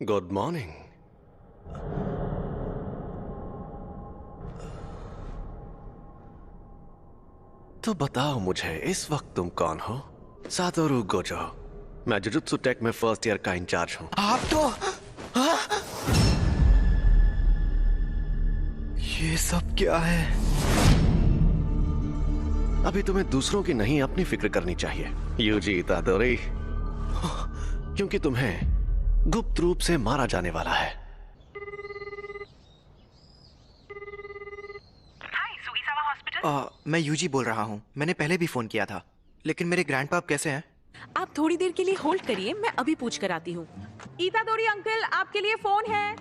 Good morning. तो बताओ मुझे, इस वक्त तुम कौन हो? Satoru Gojo. मैं जुजुत्सु टेक में फर्स्ट ईयर का इंचार्ज हूं। आप तो ये सब क्या है? अभी तुम्हें दूसरों की नहीं, अपनी फिक्र करनी चाहिए यूजी इतादोरी, क्योंकि तुम्हें गुप्त रूप से मारा जाने वाला है। मैं यूजी बोल रहा हूँ। मैंने पहले भी फोन किया था, लेकिन मेरे ग्रैंडपाप कैसे हैं? आप थोड़ी देर के लिए होल्ड करिए, मैं अभी पूछ कर आती हूँ। इतादोरी अंकल, आपके लिए फोन है।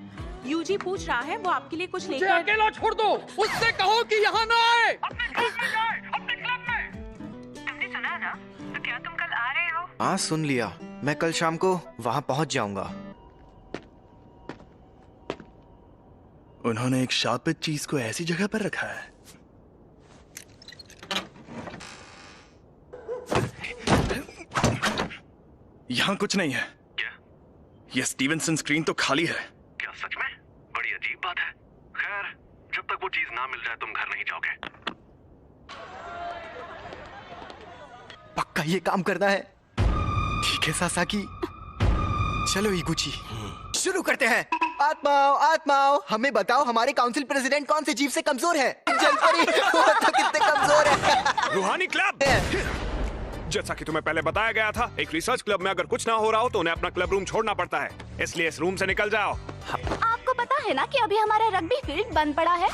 यूजी पूछ रहा है, वो आपके लिए कुछ लेकर। अकेला छोड़ दो, उससे कहो कि यहाँ ना आए। अपने क्लब में। तुमने सुना ना? तो क्या तुम कल आ रहे हो? हाँ, सुन लिया। मैं कल शाम को वहाँ पहुँच जाऊंगा। उन्होंने एक शापित चीज को ऐसी जगह पर रखा है। यहाँ कुछ नहीं है। क्या? ये स्टीवनसन स्क्रीन तो खाली है। क्या सच में? बड़ी अजीब बात है। खैर, जब तक वो चीज ना मिल जाए तुम घर नहीं जाओगे। पक्का ये काम करना है। ठीक है सासाकी, चलो इगुची, शुरू करते हैं। आत्माओं आत्माओं, हमें बताओ हमारे काउंसिल प्रेसिडेंट कौन से जीव से कमजोर है? जलपरी, वो तो कितने कमजोर है। रूहानी क्लब। जैसा कि तुम्हें पहले बताया गया था, एक रिसर्च क्लब में अगर कुछ ना हो रहा हो तो उन्हें अपना क्लब रूम छोड़ना पड़ता है, इसलिए इस रूम से निकल जाओ। आपको पता है ना कि अभी हमारा रग्बी फील्ड बंद पड़ा है?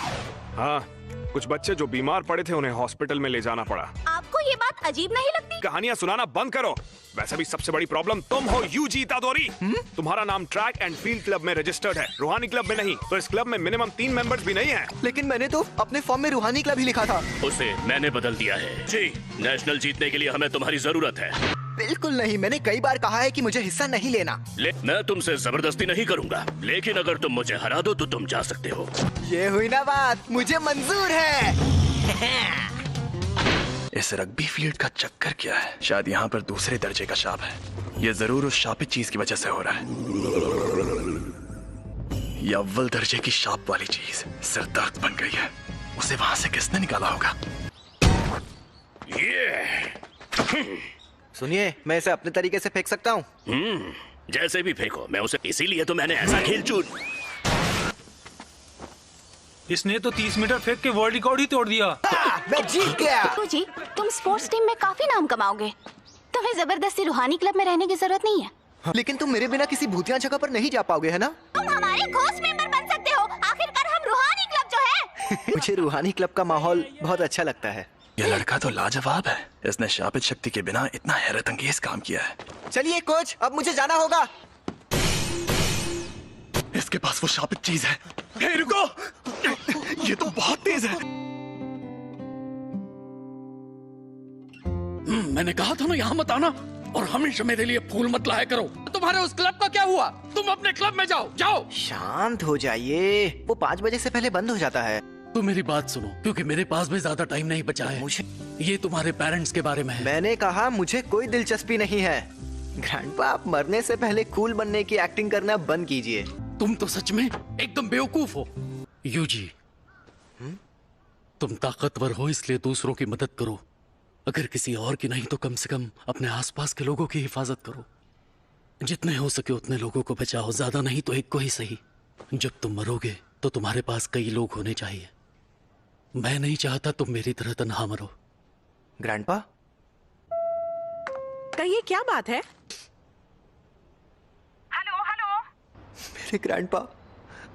हाँ, कुछ बच्चे जो बीमार पड़े थे उन्हें हॉस्पिटल में ले जाना पड़ा। आपको ये बात अजीब नहीं लगती? कहानियां सुनाना बंद करो। वैसे भी सबसे बड़ी प्रॉब्लम तुम हो यूजी इतादोरी। तुम्हारा नाम ट्रैक एंड फील्ड क्लब में रजिस्टर्ड है, रूहानी क्लब में नहीं। तो इस क्लब में मिनिमम 3 मेंबर्स भी नहीं हैं। लेकिन मैंने तो अपने फॉर्म में रूहानी क्लब ही लिखा था। उसे मैंने बदल दिया है। जी, नेशनल जीतने के लिए हमें तुम्हारी जरूरत है। बिल्कुल नहीं, मैंने कई बार कहा है कि मुझे हिस्सा नहीं लेना। मैं तुमसे जबरदस्ती नहीं करूंगा, लेकिन अगर तुम मुझे हरा दो तो तुम जा सकते हो। ये हुई ना बात, मुझे मंजूर है। इस रग्बी फील्ड का चक्कर क्या है? शायद यहाँ पर दूसरे दर्जे का शाप है। ये जरूर उस शापित चीज की वजह से हो रहा है। ये अव्वल दर्जे की शाप वाली चीज सिरदर्द बन गई है। उसे वहां से किसने निकाला होगा? सुनिए, मैं इसे अपने तरीके से फेंक सकता हूँ। जैसे भी फेंको, मैं उसे इसीलिए तो मैंने ऐसा खेल चुन। इसने तो 30 मीटर फेंक के वर्ल्ड रिकॉर्ड ही तोड़ दिया। मैं जीत गया। जी, तुम स्पोर्ट्स टीम में काफी नाम कमाओगे। तुम्हें जबरदस्ती रूहानी क्लब में रहने की जरूरत नहीं है। लेकिन तुम मेरे बिना किसी भूतिया जगह पर नहीं जा पाओगे, है ना? तुम हमारे घोस्ट मेंबर बन सकते हो। आखिरकार हम रूहानी क्लब जो है। मुझे रूहानी क्लब का माहौल बहुत अच्छा लगता है। ये लड़का तो लाजवाब है। इसने शापित शक्ति के बिना इतना हैरत अंगेज काम किया है। चलिए कोच, अब मुझे जाना होगा। इसके पास वो शापित चीज है। हे रुको, ये तो बहुत तेज है। मैंने कहा था ना यहाँ मत आना, और हमेशा मेरे लिए फूल मत लाया करो। तुम्हारे उस क्लब का क्या हुआ? तुम अपने क्लब में जाओ, जाओ। शांत हो जाइए, वो 5 बजे से पहले बंद हो जाता है। तो मेरी बात सुनो, क्योंकि मेरे पास भी ज्यादा टाइम नहीं बचा है। मुझे ये तुम्हारे पेरेंट्स के बारे में है। मैंने कहा मुझे कोई दिलचस्पी नहीं है। ग्रैंडपा, आप मरने से पहले कूल बनने की एक्टिंग करना बंद कीजिए। तुम तो सच में एकदम बेवकूफ हो। यूजी, तुम ताकतवर हो इसलिए दूसरों की मदद करो। अगर किसी और की नहीं तो कम से कम अपने आसपास के लोगों की हिफाजत करो। जितने हो सके उतने लोगों को बचाओ, ज्यादा नहीं तो एक को ही सही। जब तुम मरोगे तो तुम्हारे पास कई लोग होने चाहिए। मैं नहीं चाहता तुम मेरी तरह तन्हा मरो। ग्रैंडपा, कहिए, क्या बात है? Hello hello. मेरे ग्रैंडपा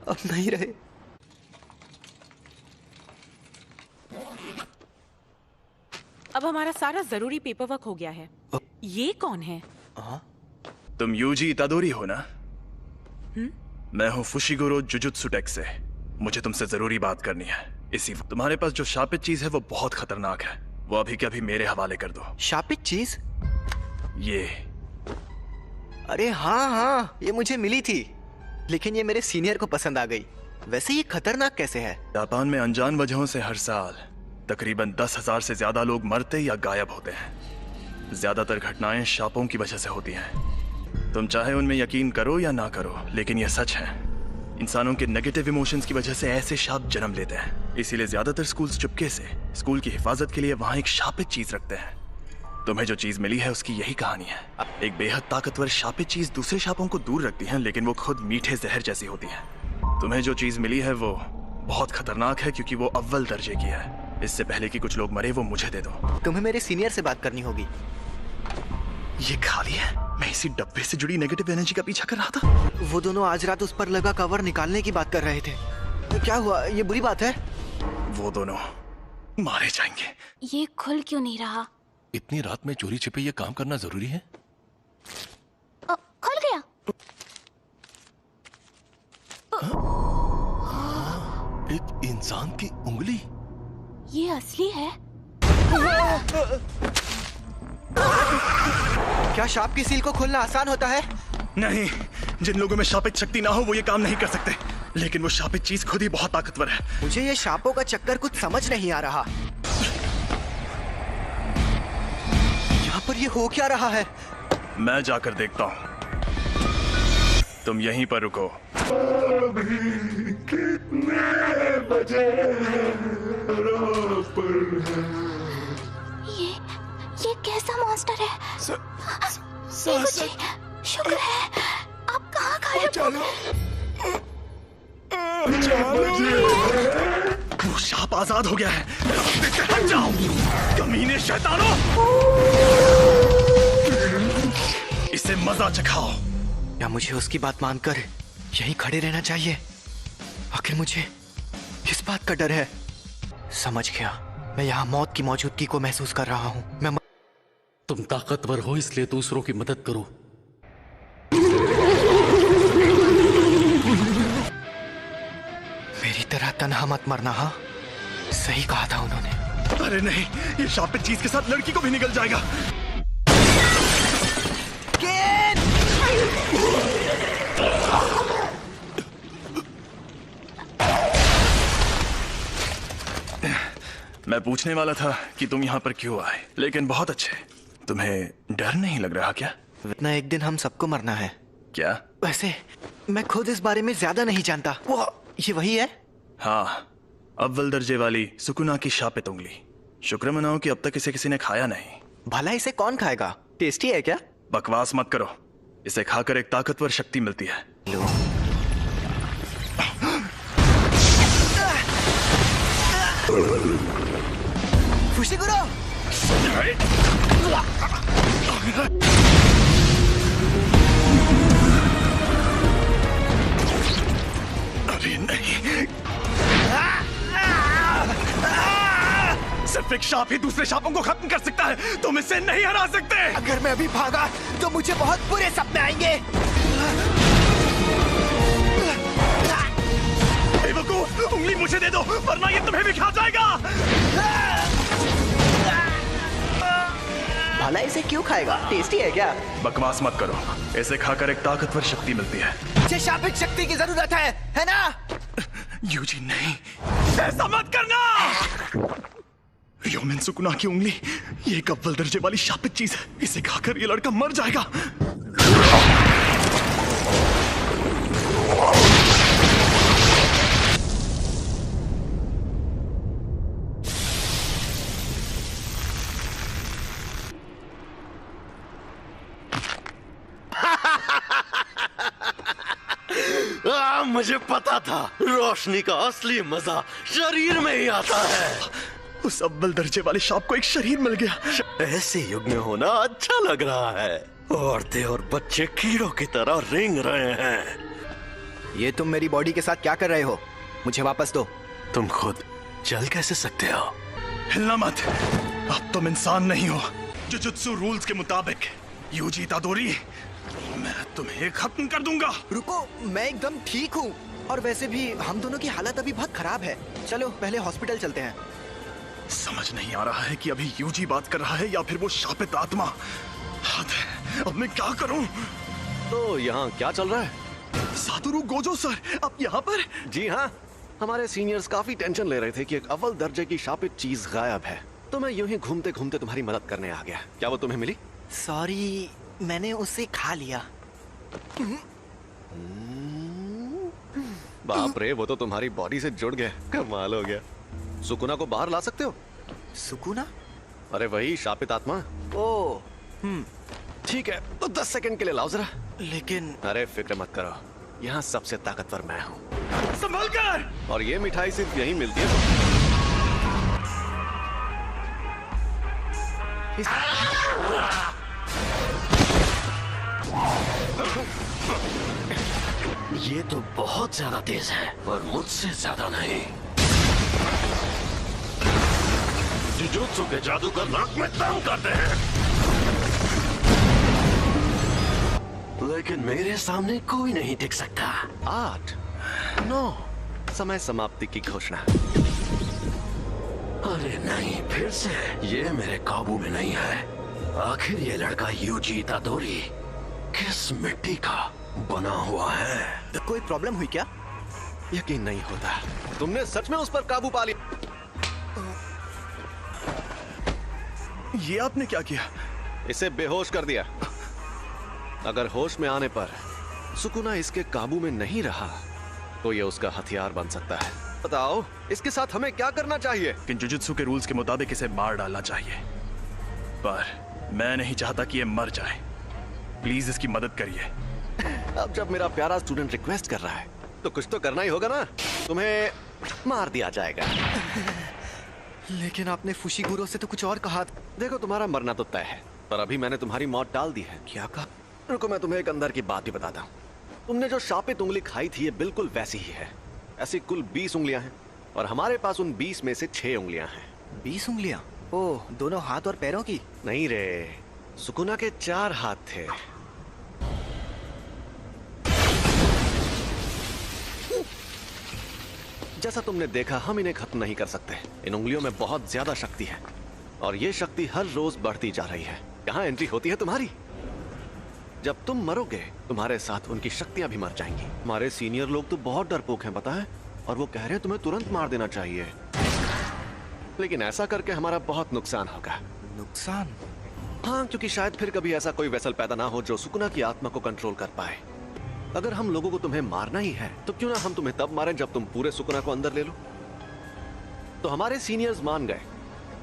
अब नहीं रहे। अब हमारा सारा जरूरी पेपर वर्क हो गया है। ये कौन है? तुम यूजी इतादोरी हो ना? मैं हूँ फुशिगुरो जुजुत्सु टेक से। मुझे तुमसे जरूरी बात करनी है। इसी वक्त तुम्हारे पास जो शापित चीज है वो बहुत खतरनाक है। वो अभी के अभी मेरे हवाले कर दो। शापित चीज? ये। अरे हाँ हाँ, ये मुझे मिली थी, लेकिन ये मेरे सीनियर को पसंद आ गई। वैसे ये खतरनाक कैसे है? जापान में अनजान वजहों से हर साल तकरीबन 10,000 से ज्यादा लोग मरते या गायब होते हैं। ज्यादातर घटनाएं शापों की वजह से होती हैं। तुम चाहे उनमें यकीन करो या ना करो, लेकिन यह सच है। इंसानों के नेगेटिव इमोशंस की वजह से ऐसे शाप जन्म लेते हैं। इसीलिए ज्यादातर स्कूल्स चुपके से स्कूल की हिफाजत के लिए वहां एक शापित चीज रखते हैं। तुम्हें जो चीज मिली है उसकी यही कहानी है। एक बेहद ताकतवर शापित चीज दूसरे शापों को दूर रखती है, लेकिन वो खुद मीठे जहर जैसी होती है। तुम्हें जो चीज मिली है वो बहुत खतरनाक है, क्योंकि वो अव्वल दर्जे की है। इससे पहले कि कुछ लोग मरे, वो मुझे दे दो। तुम्हें मेरे सीनियर से बात करनी होगी। ये खाली है। मैं इसी डब्बे से जुड़ी नेगेटिव एनर्जी का पीछा कर रहा था। वो दोनों आज रात उस पर लगा कवर निकालने की बात कर रहे थे। क्या हुआ? ये बुरी बात है? वो दोनों मारे जाएंगे। ये खुल क्यों नहीं रहा? इतनी रात में चोरी छिपे ये काम करना जरूरी है? खुल गया। एक इंसान की उंगली। ये असली है? क्या शाप की सील को खोलना आसान होता है? नहीं, जिन लोगों में शापित शक्ति ना हो वो ये काम नहीं कर सकते। लेकिन वो शापित चीज खुद ही बहुत ताकतवर है। मुझे ये शापों का चक्कर कुछ समझ नहीं आ रहा। यहाँ पर ये हो क्या रहा है? मैं जाकर देखता हूँ। तुम यहीं पर रुको। कितने बजे? ये कैसा मॉन्स्टर है? जी, शुक्र है आप कहाँ गायब हो? वो शाप आजाद हो गया है। रास्ते से हट जाओ, कमीने शैतानों। इसे मजा चखाओ। या मुझे उसकी बात मानकर यहीं खड़े रहना चाहिए? आखिर मुझे किस बात का डर है? समझ गया। मैं यहाँ मौत की मौजूदगी को महसूस कर रहा हूँ। तुम ताकतवर हो इसलिए दूसरों की मदद करो। मेरी तरह तन्हा मत मरना। हाँ, सही कहा था उन्होंने। अरे नहीं, ये शापित चीज के साथ लड़की को भी निकल जाएगा। मैं पूछने वाला था कि तुम यहाँ पर क्यों आए, लेकिन बहुत अच्छे। तुम्हें डर नहीं लग रहा क्या? इतना एक दिन हम सबको मरना है। क्या? वैसे मैं खुद इस बारे में ज्यादा नहीं जानता। वो ये वही है? हाँ, अव्वल दर्जे वाली सुकुना की शापित उंगली। शुक्र मनाओ कि अब तक इसे किसी ने खाया नहीं। भला इसे कौन खाएगा? टेस्टी है क्या? बकवास मत करो। इसे खाकर एक ताकतवर शक्ति मिलती है। लो। फुशिगुरो! अभी नहीं। सिर्फ एक शाप ही दूसरे शापों को खत्म कर सकता है। तुम इसे नहीं हरा सकते। अगर मैं अभी भागा तो मुझे बहुत बुरे सपने आएंगे। बेवकूफ, उंगली मुझे दे दो वरना ये तुम्हें भी खा जाएगा। भला इसे क्यों खाएगा? टेस्टी है क्या? बकवास मत करो। इसे खाकर एक ताकतवर शक्ति मिलती है। मुझे शापित शक्ति की जरूरत है ना? यूजी नहीं, ऐसा मत करना। योमिन सुकुना की उंगली, ये एक अव्वल दर्जे वाली शापित चीज है। इसे खाकर ये लड़का मर जाएगा। मुझे पता था रोशनी का असली मजा शरीर में ही आता है। उस अव्वल दर्जे वाले शाप को एक शरीर मिल गया। ऐसे युग में होना अच्छा लग रहा है। औरतें और बच्चे कीड़ों की तरह रेंग रहे हैं। ये तुम मेरी बॉडी के साथ क्या कर रहे हो? मुझे वापस दो। तुम खुद चल कैसे सकते हो? हिलना मत। अब तुम इंसान नहीं हो। जुजुत्सु रूल्स के मुताबिक यूजी इतादोरी, मैं तुम्हें खत्म कर दूंगा। रुको, मैं एकदम ठीक हूँ। और वैसे भी हम दोनों की हालत अभी बहुत खराब है। चलो पहले हॉस्पिटल चलते हैं। समझ नहीं आ रहा है कि अभी यूजी बात कर रहा है या फिर वो शापित आत्मा। हद है, अब मैं क्या करूं? तो यहाँ क्या चल रहा है? सातोरु गोजो सर, आप यहाँ पर? जी हाँ, हमारे सीनियर्स काफी टेंशन ले रहे थे कि एक अव्वल दर्जे की शापित चीज गायब है। तो मैं यूं ही घूमते घूमते तुम्हारी मदद करने आ गया। क्या वो तुम्हें मिली? सॉरी, मैंने उसे खा लिया। बाप रे, वो तो तुम्हारी बॉडी से जुड़ गया। कमाल हो गया। सुकुना को बाहर ला सकते हो? सुकुना? अरे वही शापित आत्मा। ओ, ठीक है, तो 10 सेकंड के लिए लाओ जरा। लेकिन अरे फिक्र मत करो, यहाँ सबसे ताकतवर मैं हूँ। संभल कर! और ये मिठाई सिर्फ यहीं मिलती है। ये तो बहुत ज्यादा तेज है, पर मुझसे ज्यादा नहीं। जुजुत्सु के जादूगर नाक में दम करते हैं, लेकिन मेरे सामने कोई नहीं टिक सकता। 8, 9, समय समाप्ति की घोषणा। अरे नहीं, फिर से ये मेरे काबू में नहीं है। आखिर ये लड़का यूजी इतादोरी किस मिट्टी का बना हुआ है? तो कोई प्रॉब्लम हुई क्या? यकीन नहीं होता, तुमने सच में उस पर काबू पा लिया। ये आपने क्या किया? इसे बेहोश कर दिया। अगर होश में आने पर सुकुना इसके काबू में नहीं रहा तो ये उसका हथियार बन सकता है। बताओ, इसके साथ हमें क्या करना चाहिए? कि जुजुत्सु के रूल्स के मुताबिक इसे मार डालना चाहिए, पर मैं नहीं चाहता कि ये मर जाए। प्लीज इसकी मदद करिए। अब जब मेरा प्यारा स्टूडेंट रिक्वेस्ट कर रहा है तो कुछ तो करना ही होगा ना। तुम्हें मार दिया जाएगा। लेकिन आपने फुशिगुरो से तो कुछ और कहा था। देखो, तुम्हारा मरना तो तय है, पर अभी मैंने तुम्हारी मौत टाल दी है। क्या कहा? रुको, मैं तुम्हें एक अंदर की बात भी बताता हूँ। तुमने जो शापित उंगली खाई थी, ये बिल्कुल वैसी ही है। ऐसी कुल 20 उंगलियां हैं और हमारे पास उन 20 में से 6 उंगलियां हैं। 20 उंगलियां? ओह, दोनों हाथ और पैरों की? नहीं रे, सुकुना के 4 हाथ थे। जैसा तुमने देखा, हम इन्हें खत्म नहीं कर सकते। इन उंगलियों में बहुत ज्यादा शक्ति है और ये शक्ति हर रोज बढ़ती जा रही है। कहाँ एंट्री होती है तुम्हारी? जब तुम मरोगे, तुम्हारे साथ उनकी शक्तियां भी मर जाएंगी। हमारे सीनियर लोग तो बहुत डरपोक हैं, पता है, और वो कह रहे हैं तुम्हें तुरंत मार देना चाहिए। लेकिन ऐसा करके हमारा बहुत नुकसान होगा। नुकसान? हाँ, क्योंकि शायद फिर कभी ऐसा कोई वेसल पैदा ना हो जो सुकुना की आत्मा को कंट्रोल कर पाए। अगर हम लोगों को तुम्हें मारना ही है तो क्यों ना हम तुम्हें तब मारें जब तुम पूरे सुकुना को अंदर ले लो। तो हमारे सीनियर्स मान गए,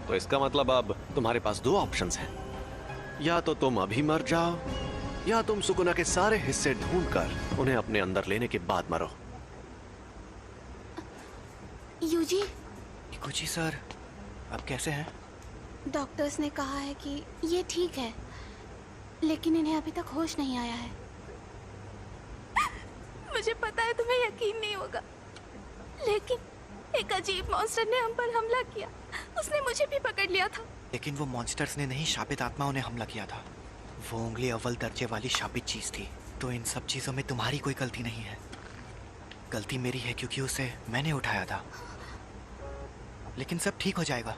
तो इसका मतलब अब तुम्हारे पास 2 ऑप्शंस हैं। या तो तुम अभी मर जाओ, या तुम सुकुना के सारे हिस्से ढूंढकर उन्हें अपने अंदर लेने के बाद मरो। यूजी, कुछ ही सर, आप कैसे हैं? डॉक्टर्स ने कहा है कि ये ठीक है, लेकिन इन्हें अभी तक होश नहीं आया है। मुझे पता है तुम्हें यकीन नहीं होगा, लेकिन एक अजीब मॉन्स्टर ने हम पर हमला किया। उसने मुझे भी पकड़ लिया था। लेकिन वो मॉन्स्टर्स ने नहीं, शापित आत्माओं ने हमला किया था। वो उंगली अव्वल दर्जे वाली शापित चीज थी। तो इन सब चीजों में तुम्हारी कोई गलती नहीं है। गलती मेरी है क्योंकि उसे मैंने उठाया था। लेकिन सब ठीक हो जाएगा।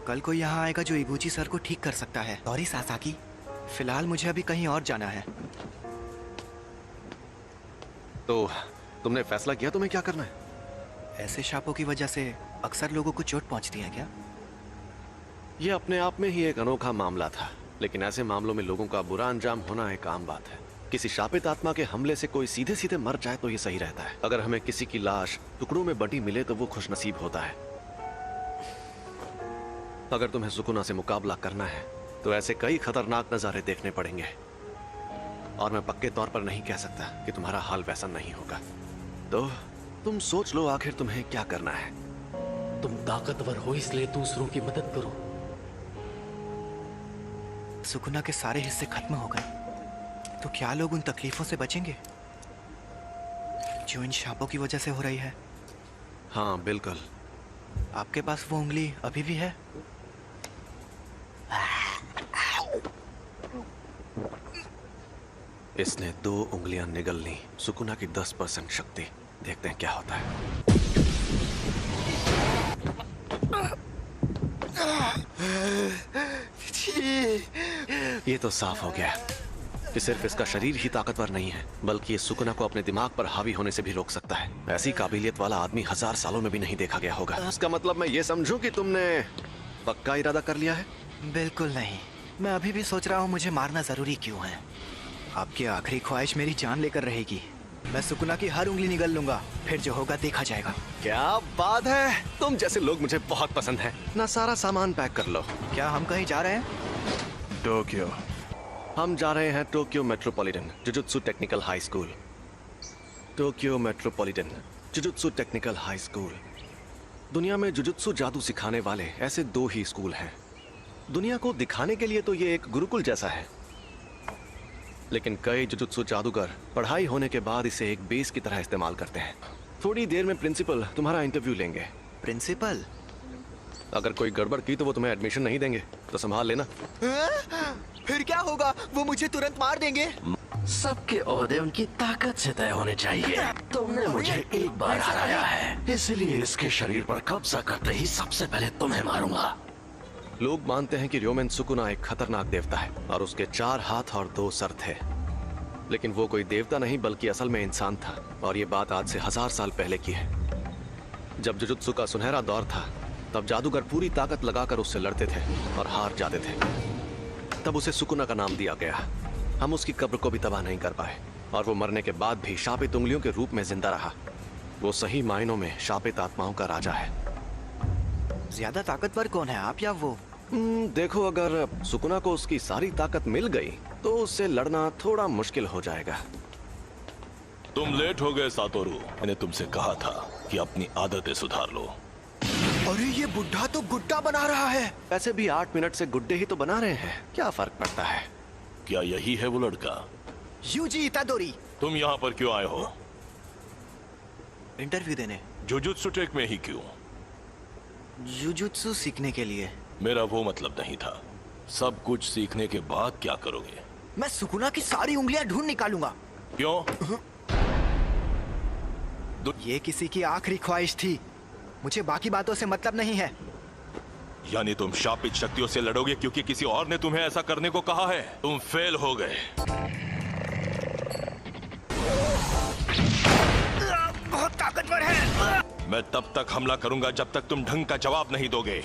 कल कोई यहाँ आएगा जो इबुची सर को ठीक कर सकता है। सॉरी सासाकी, फिलहाल मुझे अभी कहीं और जाना है। तो तुमने फैसला किया तुम्हें क्या करना है? ऐसे शापों की वजह से अक्सर लोगों को चोट पहुंचती है क्या? यह अपने आप में ही एक अनोखा मामला था, लेकिन ऐसे मामलों में लोगों का बुरा अंजाम होना एक आम बात है। किसी शापित आत्मा के हमले से कोई सीधे सीधे मर जाए तो ये सही रहता है। अगर हमें किसी की लाश टुकड़ों में बटी मिले तो वो खुशनसीब होता है। अगर तुम्हें सुकुना से मुकाबला करना है तो ऐसे कई खतरनाक नजारे देखने पड़ेंगे, और मैं पक्के तौर पर नहीं कह सकता कि तुम्हारा हाल वैसा नहीं होगा। तो तुम सोच लो आखिर तुम्हें क्या करना है। तुम ताकतवर हो इसलिए दूसरों की मदद करो। सुकुना के सारे हिस्से खत्म हो गए तो क्या लोग उन तकलीफों से बचेंगे जो इन शापों की वजह से हो रही है? हाँ बिल्कुल। आपके पास वो उंगली अभी भी है? इसने 2 उंगलियां निगल ली। सुकुना की 10% शक्ति। देखते हैं क्या होता है। ये तो साफ हो गया कि सिर्फ इसका शरीर ही ताकतवर नहीं है, बल्कि ये सुकुना को अपने दिमाग पर हावी होने से भी रोक सकता है। ऐसी काबिलियत वाला आदमी 1000 सालों में भी नहीं देखा गया होगा। इसका मतलब मैं ये समझूं कि तुमने पक्का इरादा कर लिया है? बिल्कुल नहीं। मैं अभी भी सोच रहा हूँ मुझे मारना जरूरी क्यों है। आपकी आखिरी ख्वाहिश मेरी जान लेकर रहेगी। मैं सुकुना की हर उंगली निगल लूंगा, फिर जो होगा देखा जाएगा। क्या बात है, तुम जैसे लोग मुझे बहुत पसंद हैं। ना सारा सामान पैक कर लो। क्या हम कहीं जा रहे हैं? टोक्यो। हम जा रहे हैं Tokyo metropolitan jujutsu technical high school. Tokyo metropolitan jujutsu technical high school. दुनिया में जुजुत्सु जादू सिखाने वाले ऐसे 2 ही स्कूल हैं। दुनिया को दिखाने के लिए तो ये एक गुरुकुल जैसा है, लेकिन कई जुजुत्सु जादूगर पढ़ाई होने के बाद इसे एक बेस की तरह इस्तेमाल करते हैं। थोड़ी देर में प्रिंसिपल तुम्हारा इंटरव्यू लेंगे। प्रिंसिपल? अगर कोई गड़बड़ की तो वो तुम्हें एडमिशन नहीं देंगे, तो संभाल लेना। फिर क्या होगा? वो मुझे तुरंत मार देंगे। सबके ओहदे उनकी ताकत से तय होने चाहिए। तुमने मुझे एक बार हराया है, इसलिए इसके शरीर पर कब्जा करते ही सबसे पहले तुम्हें मारूंगा। लोग मानते हैं कि र्योमेन सुकुना एक खतरनाक देवता है और उसके 4 हाथ और 2 सर थे, लेकिन वो कोई देवता नहीं बल्कि असल में इंसान था। और ये बात आज से 1000 साल पहले की है। जब जुजुत्सु का सुनहरा दौर था, तब जादूगर पूरी ताकत लगाकर उससे लड़ते थे और हार जाते थे। तब उसे सुकुना का नाम दिया गया। हम उसकी कब्र को भी तबाह नहीं कर पाए और वो मरने के बाद भी शापित उंगलियों के रूप में जिंदा रहा। वो सही मायनों में शापित आत्माओं का राजा है। ज्यादा ताकतवर कौन है, आप या वो? देखो, अगर सुकुना को उसकी सारी ताकत मिल गई तो उससे लड़ना थोड़ा मुश्किल हो जाएगा। तुम लेट हो गए सातोरू। मैंने तुमसे कहा था कि अपनी आदतें सुधार लो। अरे ये बुढ़ा तो गुड्डा बना रहा है। वैसे भी 8 मिनट से गुड्डे ही तो बना रहे हैं, क्या फर्क पड़ता है? क्या यही है वो लड़का? यूजी इतादोरी। तुम यहाँ पर क्यों आए हो? इंटरव्यू देने। जुजुत्सु टेक में ही क्यों? जुजुत्सु सीखने के लिए। मेरा वो मतलब नहीं था। सब कुछ सीखने के बाद क्या करोगे? मैं सुकुना की सारी उंगलियां ढूंढ निकालूंगा। क्यों? ये किसी की आखिरी ख्वाहिश थी, मुझे बाकी बातों से मतलब नहीं है। यानी तुम शापित शक्तियों से लड़ोगे क्योंकि किसी और ने तुम्हें ऐसा करने को कहा है? तुम फेल हो गए। बहुत ताकतवर है। मैं तब तक हमला करूंगा जब तक तुम ढंग का जवाब नहीं दोगे।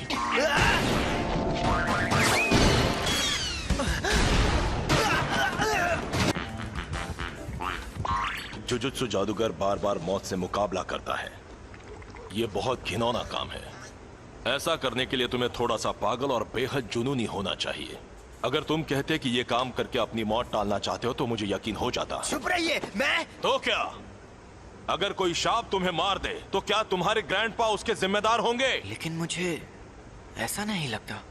जुजुत्सु जादूगर बार बार मौत से मुकाबला करता है। यह बहुत घिनौना काम है। ऐसा करने के लिए तुम्हें थोड़ा सा पागल और बेहद जुनूनी होना चाहिए। अगर तुम कहते कि ये काम करके अपनी मौत टालना चाहते हो तो मुझे यकीन हो जाता। चुप रहिए। मैं तो क्या? अगर कोई शाप तुम्हें मार दे तो क्या तुम्हारे ग्रैंडपा उसके जिम्मेदार होंगे? लेकिन मुझे ऐसा नहीं लगता।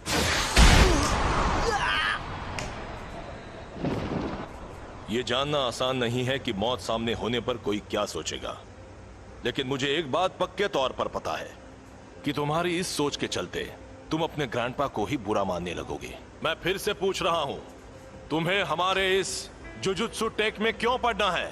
ये जानना आसान नहीं है कि मौत सामने होने पर कोई क्या सोचेगा, लेकिन मुझे एक बात पक्के तौर पर पता है कि तुम्हारी इस सोच के चलते तुम अपने ग्रैंडपा को ही बुरा मानने लगोगे। मैं फिर से पूछ रहा हूं, तुम्हें हमारे इस जुजुत्सु टेक में क्यों पढ़ना है?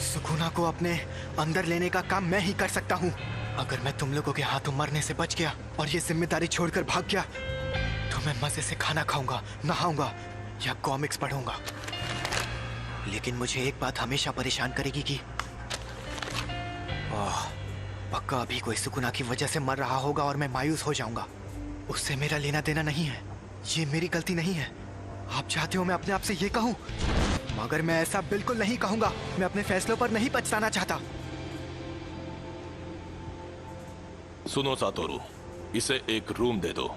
सुकुना को अपने अंदर लेने का काम मैं ही कर सकता हूँ। अगर मैं तुम लोगों के हाथों मरने से बच गया और ये जिम्मेदारी छोड़कर भाग गया तो मैं मजे से खाना खाऊंगा, नहाऊंगा या कॉमिक्स पढ़ूंगा। लेकिन मुझे एक बात हमेशा परेशान करेगी कि पक्का अभी कोई सुकुना की वजह से मर रहा होगा और मैं मायूस हो जाऊंगा। उससे मेरा लेना देना नहीं है, ये मेरी गलती नहीं है। आप चाहते हो मैं अपने आप से ये कहूं, मगर मैं ऐसा बिल्कुल नहीं कहूंगा। मैं अपने फैसलों पर नहीं पछताना चाहता। सुनो सातोरू, इसे एक रूम दे दो।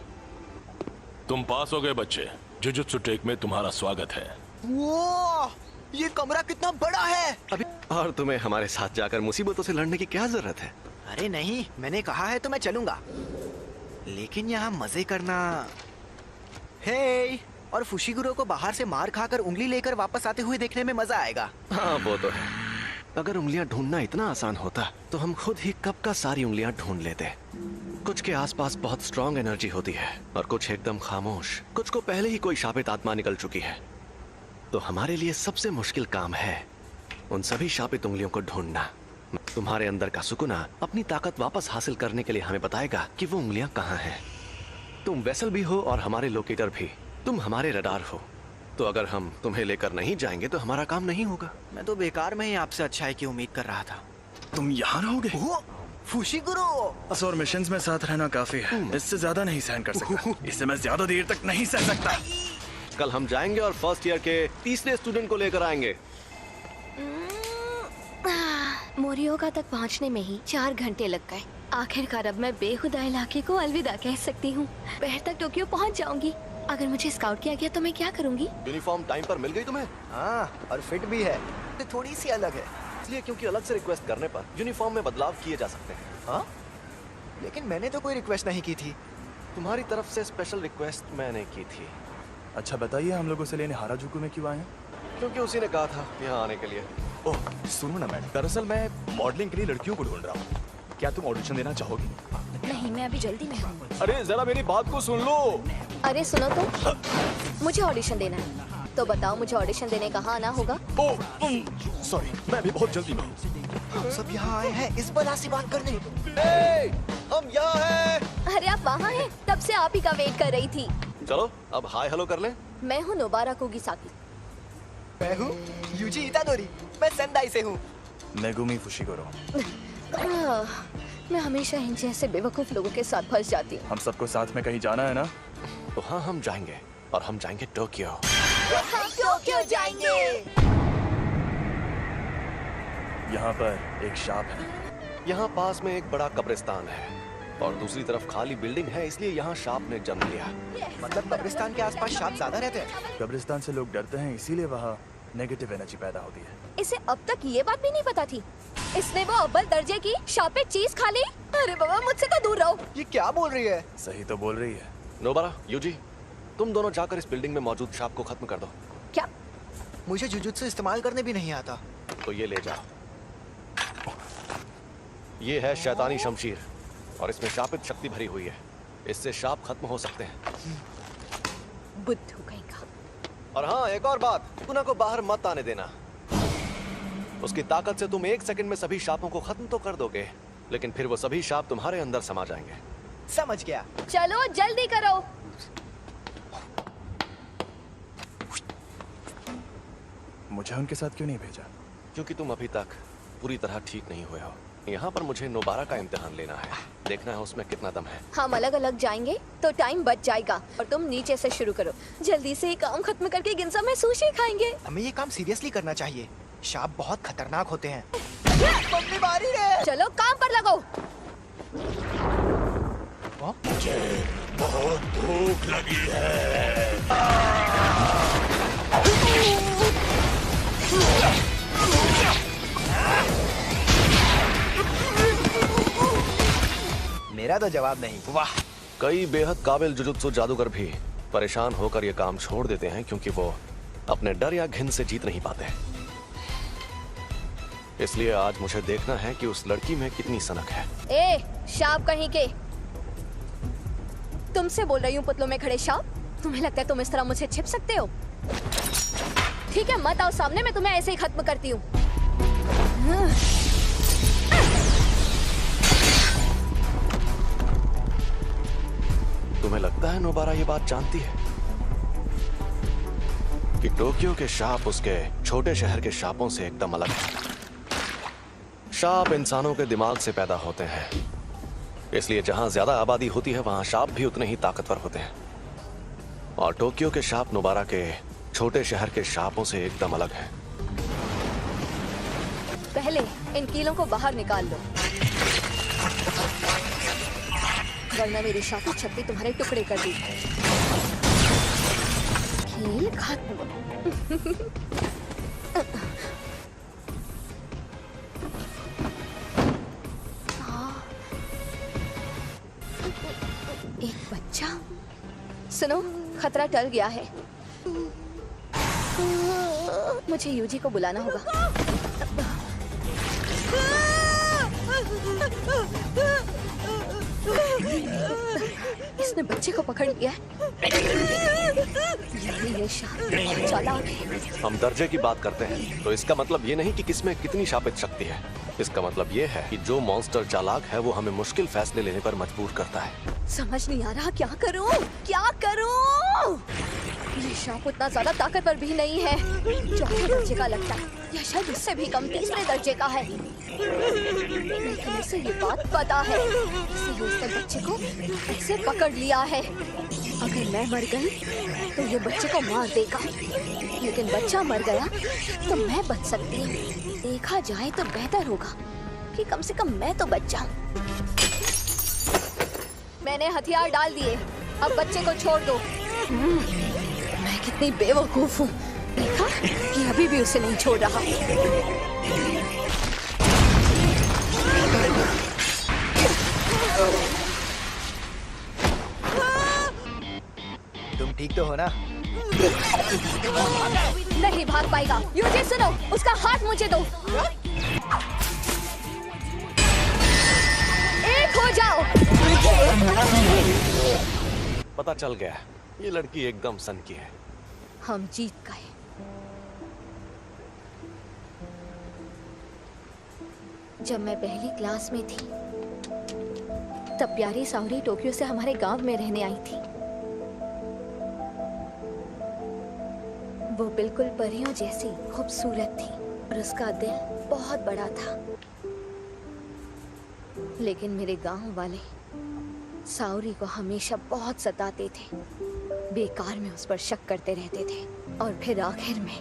तुम पास हो गए बच्चे। जुजुत्सु टेक में तुम्हारा स्वागत है। वो ये कमरा कितना बड़ा है। अभी और तुम्हें हमारे साथ जाकर मुसीबतों से लड़ने की क्या जरूरत है? अरे नहीं, मैंने कहा है तो मैं चलूंगा, लेकिन यहाँ मजे करना। हे, और फुशिगुरो को बाहर से मार खाकर उंगली लेकर वापस आते हुए देखने में मजा आएगा। हाँ वो तो है। अगर उंगलियां ढूंढना इतना आसान होता तो हम खुद ही कब का सारी उंगलियां ढूंढ लेते। कुछ के आसपास बहुत स्ट्रॉन्ग एनर्जी होती है और कुछ एकदम खामोश। कुछ को पहले ही कोई शापित आत्मा निकल चुकी है। तो हमारे लिए सबसे मुश्किल काम है उन सभी शापित उंगलियों को ढूंढना। तुम्हारे अंदर का सुकुना अपनी ताकत वापस हासिल करने के लिए हमें बताएगा कि वो उंगलियां कहाँ हैं। तुम वेसल भी हो और हमारे लोकेटर भी। तुम हमारे रडार हो, तो अगर हम तुम्हें लेकर नहीं जाएंगे तो हमारा काम नहीं होगा। मैं तो बेकार में ही आपसे अच्छाई की उम्मीद कर रहा था। तुम यहाँ रहोगे? फुशिगुरु। और मिशंस में साथ रहना काफी है, इससे ज्यादा नहीं सहन कर सकता। इसे मैं ज्यादा देर तक नहीं सह सकता। कल हम जाएंगे और फर्स्ट ईयर के तीसरे स्टूडेंट को लेकर आएंगे। मोरियोगा तक पहुंचने में ही 4 घंटे लग गए। आखिरकार अब मैं बेखुदा इलाके को अलविदा कह सकती हूँ। दोपहर तक टोक्यो पहुंच जाऊंगी। अगर मुझे स्काउट किया गया तो मैं क्या करूंगी? यूनिफॉर्म टाइम पर मिल गई तुम्हें? हाँ, और फिट भी है, तो थोड़ी सी अलग है। इसलिए क्योंकि अलग से रिक्वेस्ट करने पर यूनिफॉर्म में बदलाव किए जा सकते हैं। हाँ, लेकिन मैंने तो कोई रिक्वेस्ट नहीं की थी। तुम्हारी तरफ से स्पेशल रिक्वेस्ट मैंने की थी। अच्छा बताइए, हम लोगों से लेने हाराजुकु में क्यों आए हैं? क्योंकि उसी ने कहा था यहाँ आने के लिए। ओह सुनो ना मैडम, दरअसल मैं मॉडलिंग के लिए लड़कियों को ढूंढ रहा हूँ। क्या तुम ऑडिशन देना चाहोगी? नहीं, मैं अभी जल्दी में हूँ। अरे जरा मेरी बात को सुन लो। अरे सुनो तो, मुझे ऑडिशन देना है। तो बताओ, मुझे ऑडिशन देने कहाँ आना होगा? सॉरी, मैं अभी बहुत जल्दी में हूँ। हम सब यहाँ आए हैं इस बला से बात करने। हम यहाँ हैं। अरे आप वहाँ हैं? तब से आप ही का वेट कर रही थी। चलो अब हाय हेलो कर लें। मैं हूँ नोबारा कुगिसाकी। मैं हूँ यूजी इतादोरी। मैं सेंदाई से हूँ। मेगुमी फुशिगुरु। मैं हमेशा इन जैसे बेवकूफ लोगों के साथ फंस जाती हूँ। हम सबको साथ में कहीं जाना है ना? तो हाँ, हम जाएंगे और हम जाएंगे टोक्यो। हम टोक्यो जाएंगे। यहाँ पर एक शाप है। यहाँ पास में एक बड़ा कब्रिस्तान है और दूसरी तरफ खाली बिल्डिंग है, इसलिए यहाँ शाप ने जन्म लिया। मतलब कब्रिस्तान के आसपास सांप ज्यादा रहते हैं? कब्रिस्तान से लोग डरते हैं, इसीलिए वहाँ नेगेटिव एनर्जी पैदा होती है। इसे अब तक ये बात भी नहीं पता थी। इसने वो अव्वल दर्जे की शापित चीज खा ली। अरे बाबा, मुझसे तो दूर रहो। ये क्या बोल रही है? सही तो बोल रही है। नोबारा, यूजी, तुम दोनों जाकर इस बिल्डिंग में मौजूद शाप को खत्म कर दो। क्या? मुझे जुजुत्सु इस्तेमाल करने भी नहीं आता। तो ये ले जाओ। ये है शैतानी शमशीर और इसमें शापित शक्ति भरी हुई है। इससे शाप खत्म हो सकते हैं। बुद्धू कहीं का। और हाँ, एक और बात, सुकुना को बाहर मत आने देना। उसकी ताकत से तुम 1 सेकंड में सभी शापों को खत्म तो कर दोगे, लेकिन फिर वो सभी शाप तुम्हारे अंदर समा जाएंगे। समझ गया। चलो जल्दी करो। मुझे उनके साथ क्यों नहीं भेजा? क्योंकि तुम अभी तक पूरी तरह ठीक नहीं हुए हो। यहाँ पर मुझे नोबारा का इम्तिहान लेना है, देखना है उसमें कितना दम है। हम अलग अलग जाएंगे तो टाइम बच जाएगा और तुम नीचे से शुरू करो। जल्दी से काम खत्म करके गिनसा में सुशी खाएंगे। हमें ये काम सीरियसली करना चाहिए। शाप बहुत खतरनाक होते हैं। मम्मी मारी रे। चलो काम पर लगो। मुझे बहुत भूख लगी है। मेरा तो जवाब नहीं। वाह, कई बेहद काबिल जुजुत्सु जादूगर भी परेशान होकर ये काम छोड़ देते हैं क्योंकि वो अपने डर या घिन से जीत नहीं पाते। इसलिए आज मुझे देखना है कि उस लड़की में कितनी सनक है। ए, शाप कहीं के। तुमसे बोल रही हूँ पुतलों में खड़े शाप। तुम्हें लगता है तुम इस तरह मुझसे छिप सकते हो? ठीक है, मत आओ सामने, मैं तुम्हें ऐसे ही खत्म करती हूँ। तुम्हें लगता है नोबारा ये बात जानती है कि टोक्यो के शाप उसके छोटे शहर के शापों से एकदम अलग है। शाप इंसानों के दिमाग से पैदा होते हैं, इसलिए जहां ज्यादा आबादी होती है वहां शाप भी उतने ही ताकतवर होते हैं। और टोक्यो के शाप नोबारा के छोटे शहर के शापों से एकदम अलग है। पहले इन कीलों को बाहर निकाल लो, वरना मेरी शापित शक्ति तुम्हारे टुकड़े कर दी। कील खत्म। एक बच्चा। सुनो, खतरा टल गया है। मुझे यूजी को बुलाना होगा। इसने बच्चे को पकड़ लिया है। ये चालाक है। हम दर्जे की बात करते हैं तो इसका मतलब ये नहीं कि किसमें कितनी शापित शक्ति है। इसका मतलब ये है कि जो मॉन्स्टर चालाक है वो हमें मुश्किल फैसले लेने पर मजबूर करता है। समझ नहीं आ रहा क्या करूं, क्या करूं? ये सांप उतना ज्यादा ताकतवर भी नहीं है। चौथे दर्जे का लगता है, या शायद उससे भी कम, तीसरे दर्जे का है। लेकिन इसे ये बात पता है, इसलिए उसने बच्चे को ऐसे पकड़ लिया है। अगर मैं मर गई तो ये बच्चे को मार देगा, लेकिन बच्चा मर गया तो मैं बच सकती हूँ। देखा जाए तो बेहतर होगा कि कम से कम मैं तो बच जाऊं। मैंने हथियार डाल दिए, अब बच्चे को छोड़ दो। मैं कितनी बेवकूफ हूँ, देखा कि अभी भी उसे नहीं छोड़ रहा। तुम ठीक तो हो ना? नहीं भाग पाएगा। यूजी सुनो, उसका हाथ मुझे दो। एक हो जाओ। पता चल गया, ये लड़की एकदम सन की है। हम जीत गए। जब मैं पहली क्लास में थी तब प्यारी सावरी टोक्यो से हमारे गांव में रहने आई थी। वो बिल्कुल परियों जैसी खूबसूरत थी और उसका दिल बहुत बड़ा था। लेकिन मेरे गांव वाले सावरी को हमेशा बहुत सताते थे, बेकार में उस पर शक करते रहते थे और फिर आखिर में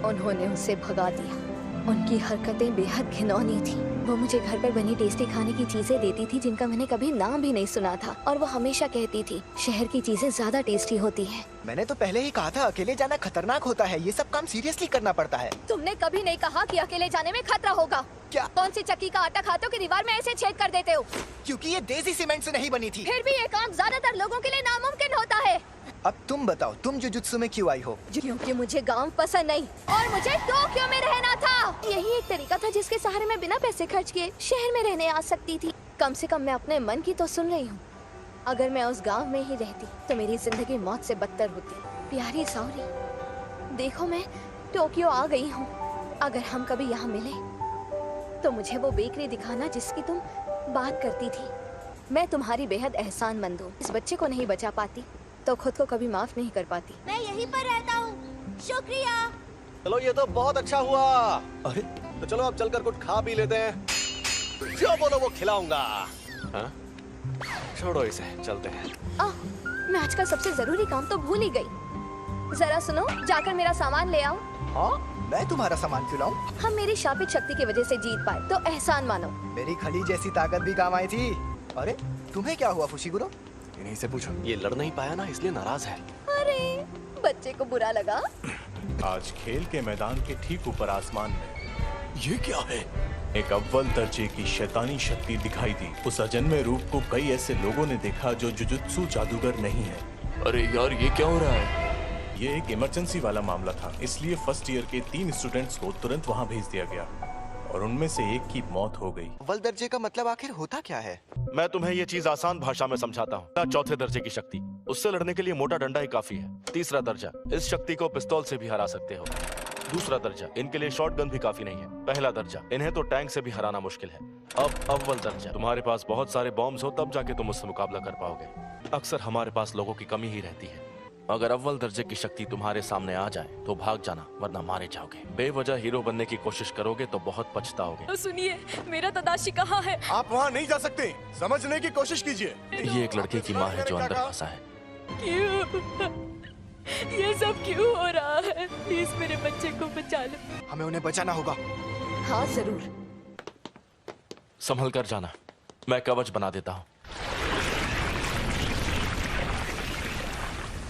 उन्होंने उसे भगा दिया। उनकी हरकतें बेहद घिनौनी थी। वो मुझे घर पर बनी टेस्टी खाने की चीजें देती थी जिनका मैंने कभी नाम भी नहीं सुना था, और वो हमेशा कहती थी शहर की चीजें ज्यादा टेस्टी होती हैं। मैंने तो पहले ही कहा था अकेले जाना खतरनाक होता है, ये सब काम सीरियसली करना पड़ता है। तुमने कभी नहीं कहा कि अकेले जाने में खतरा होगा। क्या? कौन सी चक्की का आटा खाते हो कि दीवार में ऐसे छेद कर देते हो? क्योंकि ये देसी सीमेंट से नहीं बनी थी। फिर भी ये काम ज्यादातर लोगों के लिए नामुमकिन होता है। अब तुम बताओ, तुम जुजुत्सु में क्यों आई हो? क्योंकि मुझे गांव पसंद नहीं और मुझे टोक्यो में रहना था। यही एक तरीका था जिसके सहारे मैं बिना पैसे खर्च किए शहर में रहने आ सकती थी। कम से कम मैं अपने मन की तो सुन रही हूँ। अगर मैं उस गांव में ही रहती तो मेरी जिंदगी मौत से बदतर होती। प्यारी सावरी, देखो मैं टोक्यो आ गई हूँ। अगर हम कभी यहाँ मिले तो मुझे वो बेकरी दिखाना जिसकी तुम बात करती थी। मैं तुम्हारी बेहद एहसानमंद हूँ। इस बच्चे को नहीं बचा पाती तो खुद को कभी माफ नहीं कर पाती। मैं यहीं पर रहता हूँ, शुक्रिया। चलो ये तो बहुत अच्छा हुआ। अरे तो चलो अब चलकर कुछ खा पी लेते हैं। जो बोलो वो खिलाऊंगा। हाँ? छोड़ो इसे, चलते हैं। मैं आज का सबसे जरूरी काम तो भूल ही गई। जरा सुनो, जाकर मेरा सामान ले आओ। हाँ? मैं तुम्हारा सामान क्यों लाऊं? हम मेरी शापित शक्ति की वजह से जीत पाए तो एहसान मानो। मेरी खली जैसी ताकत भी काम आई थी। अरे तुम्हें क्या हुआ फुशिगुरो? इन्हीं से पूछो। ये लड़ नहीं पाया ना, इसलिए नाराज है। अरे बच्चे को बुरा लगा। आज खेल के मैदान के ठीक ऊपर आसमान में ये क्या है? एक अव्वल दर्जे की शैतानी शक्ति दिखाई दी। उस अजन्मे रूप को कई ऐसे लोगों ने देखा जो जुजुत्सु जादूगर नहीं है। अरे यार, ये क्या हो रहा है? ये एक इमरजेंसी वाला मामला था, इसलिए फर्स्ट ईयर के 3 स्टूडेंट्स को तुरंत वहाँ भेज दिया गया और उनमें से एक की मौत हो गई। अव्वल दर्जे का मतलब आखिर होता क्या है? मैं तुम्हें ये चीज आसान भाषा में समझाता हूँ। चौथे दर्जे की शक्ति, उससे लड़ने के लिए मोटा डंडा ही काफी है। तीसरा दर्जा, इस शक्ति को पिस्तौल से भी हरा सकते हो। दूसरा दर्जा, इनके लिए शॉटगन भी काफी नहीं है। पहला दर्जा, इन्हें तो टैंक से भी हराना मुश्किल है। अब अव्वल दर्जा, तुम्हारे पास बहुत सारे बॉम्ब्स हो तब जाके तुम उससे मुकाबला कर पाओगे। अक्सर हमारे पास लोगों की कमी ही रहती है। अगर अव्वल दर्जे की शक्ति तुम्हारे सामने आ जाए तो भाग जाना, वरना मारे जाओगे। बेवजह हीरो बनने की कोशिश करोगे तो बहुत पछताओगे। सुनिए, मेरा तदाशी कहाँ है? आप वहाँ नहीं जा सकते, समझने की कोशिश कीजिए। ये एक लड़के की माँ है जो अंदर फंसा है। क्यों? ये सब क्यों हो रहा है? प्लीज मेरे बच्चे को बचा लो। हमें उन्हें बचाना होगा। हाँ जरूर। संभल कर जाना, मैं कवच बना देता हूँ।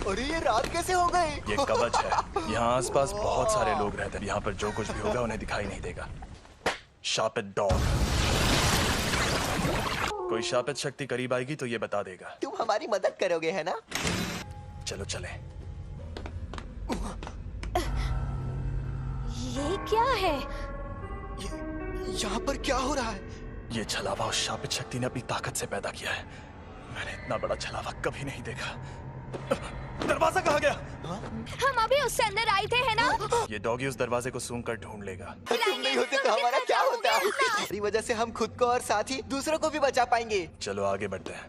अरे ये रात कैसे हो गई? ये कवच है। यहाँ आसपास बहुत सारे लोग रहते हैं। यहाँ पर जो कुछ भी होगा उन्हें दिखाई नहीं देगा। शापित डॉग, कोई शापित शक्ति करीब आएगी तो ये बता देगा। तुम हमारी मदद करोगे है ना? चलो चले। ये क्या है? यहाँ पर क्या हो रहा है? ये छलावा उस शापित शक्ति ने अपनी ताकत से पैदा किया है। मैंने इतना बड़ा छलावा कभी नहीं देखा। दरवाजा कहाँ गया? हम अभी उससे अंदर आए थे है ना? ये डॉगी उस दरवाजे को सूंघ कर ढूंढ लेगा। तुम नहीं होते तो हमारा क्या होता? हमारी वजह से हम खुद को और साथ ही दूसरों को भी बचा पाएंगे। चलो आगे बढ़ते हैं।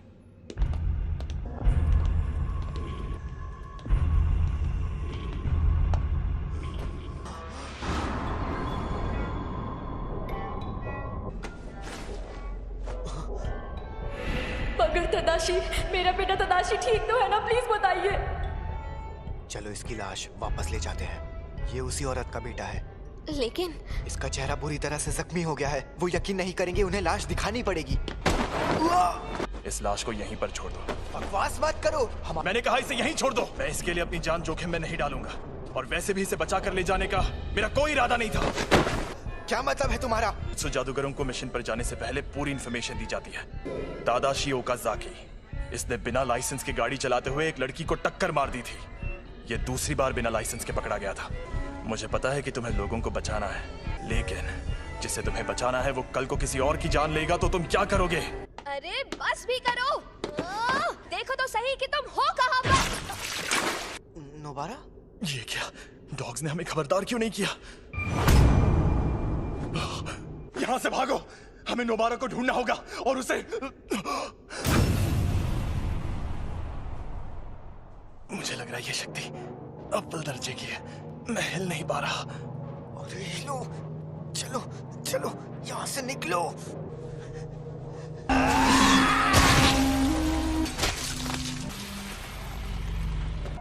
तदाशी, मेरा बेटा तदाशी ठीक तो है ना? प्लीज बताइए। चलो इसकी लाश वापस ले जाते हैं। ये उसी औरत का बेटा है, लेकिन इसका चेहरा बुरी तरह से जख्मी हो गया है। वो यकीन नहीं करेंगे, उन्हें लाश दिखानी पड़ेगी। इस लाश को यहीं पर छोड़ दो। बकवास मत करो। मैंने कहा इसे यहीं छोड़ दो। मैं इसके लिए अपनी जान जोखिम में नहीं डालूंगा, और वैसे भी इसे बचा कर ले जाने का मेरा कोई इरादा नहीं था। क्या मतलब है तुम्हारा? जादूगरों को मिशन पर जाने से पहले पूरी इंफॉर्मेशन दी जाती है। तादाशी ओकाज़ाकी, इसने बिना लाइसेंस की गाड़ी चलाते हुए एक लड़की को टक्कर मार दी थी। ये दूसरी बार बिना लाइसेंस के पकड़ा गया था। मुझे पता है कि तुम्हें लोगों को बचाना है, लेकिन जिसे तुम्हें बचाना है वो कल को किसी और की जान लेगा तो तुम क्या करोगे? अरे बस भी करो। देखो तो सही कि तुम हो कहाँ पर। नोबारा? ये क्या? डॉग्स ने हमें खबरदार क्यों नहीं किया? यहां से भागो। हमें नोबारा को ढूंढना होगा और उसे। मुझे लग रहा है ये शक्ति अव्वल दर्जे की है। मैं हिल नहीं पा रहा। अरे हिलो, चलो चलो यहाँ से निकलो।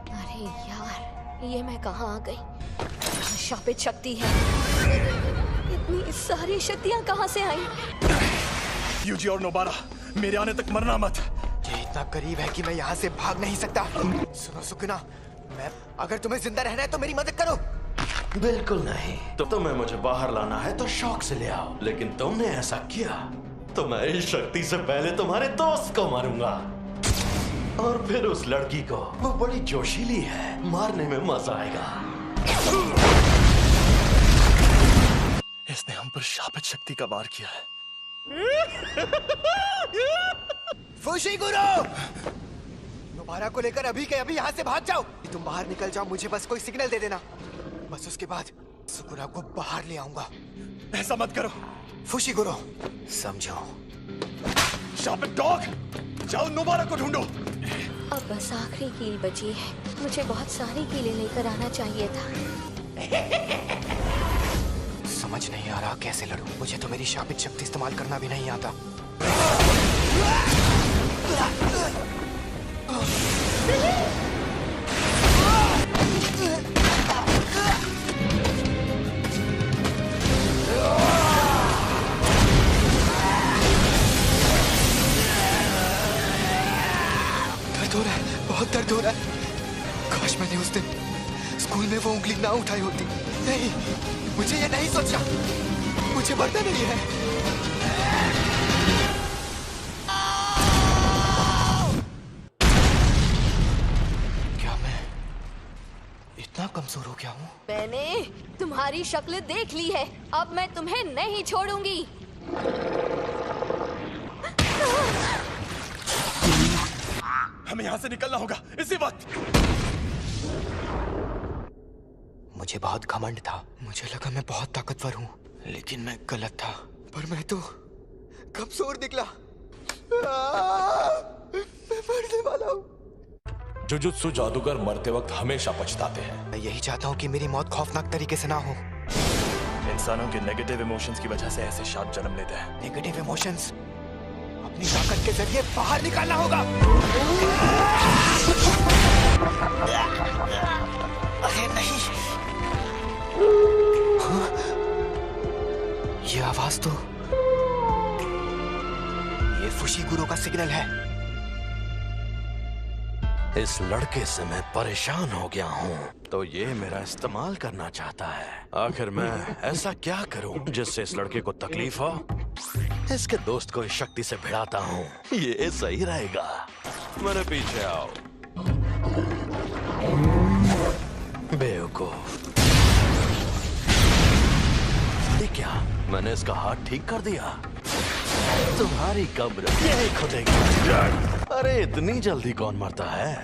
अरे यार, ये मैं कहाँ आ गई? शापित शक्ति है। इतनी सारी शक्तियाँ कहाँ से आई? यूजी और नोबारा, मेरे आने तक मरना मत। ये इतना करीब है कि मैं यहाँ से भाग नहीं सकता। सुनो सुकुना, मैं अगर तुम्हें जिंदा रहना है तो मेरी मदद करो। बिल्कुल नहीं। तो तुम्हें मुझे बाहर लाना है तो शौक से ले आओ, लेकिन तुमने ऐसा किया तो मैं इस शक्ति से पहले तुम्हारे दोस्त को मारूंगा, और फिर उस लड़की को। वो बड़ी जोशीली है, मारने में मजा आएगा। इसने हम पर शापित शक्ति का वार किया है। फुशीगुरो, नोबारा को लेकर अभी के अभी यहाँ से भाग जाओ। तुम बाहर निकल जाओ, मुझे बस कोई सिग्नल दे देना। बस उसके बाद सुकुना को बाहर ले आऊंगा। ऐसा मत करो फुशीगुरो, समझो। शापित डॉग, जाओ नोबारा को ढूंढो। अब बस आखिरी कील बची है। मुझे बहुत सारी कीलें लेकर आना चाहिए था। समझ नहीं आ रहा कैसे लड़ूं। मुझे तो मेरी शापित शक्ति इस्तेमाल करना भी नहीं आता। दर्द हो रहा है, बहुत दर्द हो रहा है। काश मैंने उस दिन स्कूल में वो उंगली ना उठाई होती। नहीं, मुझे ये नहीं सोचना। मुझे मरना नहीं है। क्या मैं इतना कमजोर हो गया हूँ? मैंने तुम्हारी शक्ल देख ली है, अब मैं तुम्हें नहीं छोड़ूंगी। हमें यहाँ से निकलना होगा इसी वक्त। मुझे बहुत घमंड था। मुझे लगा मैं बहुत ताकतवर हूँ, लेकिन मैं गलत था। पर मैं तो कमजोर निकला। मैं मरने वाला हूँ। जुजुत्सु जादूगर मरते वक्त हमेशा पछताते हैं। मैं यही चाहता हूँ कि मेरी मौत खौफनाक तरीके से ना हो। इंसानों के नेगेटिव इमोशंस की वजह से ऐसे शाप जन्म लेते हैं। नेगेटिव इमोशंस अपनी ताकत के जरिए बाहर निकालना होगा। अरे नहीं, हाँ? ये आवाज तो ये फुशीगुरो का सिग्नल है। इस लड़के से मैं परेशान हो गया हूँ, तो ये मेरा इस्तेमाल करना चाहता है। आखिर मैं ऐसा क्या करूँ जिससे इस लड़के को तकलीफ हो? इसके दोस्त को इस शक्ति से भिड़ाता हूँ, ये सही रहेगा। मेरे पीछे आओ बेवकूफ। ये क्या, मैंने इसका हाथ ठीक कर दिया? तुम्हारी कब्र यही खुदेगी। अरे इतनी जल्दी कौन मरता है?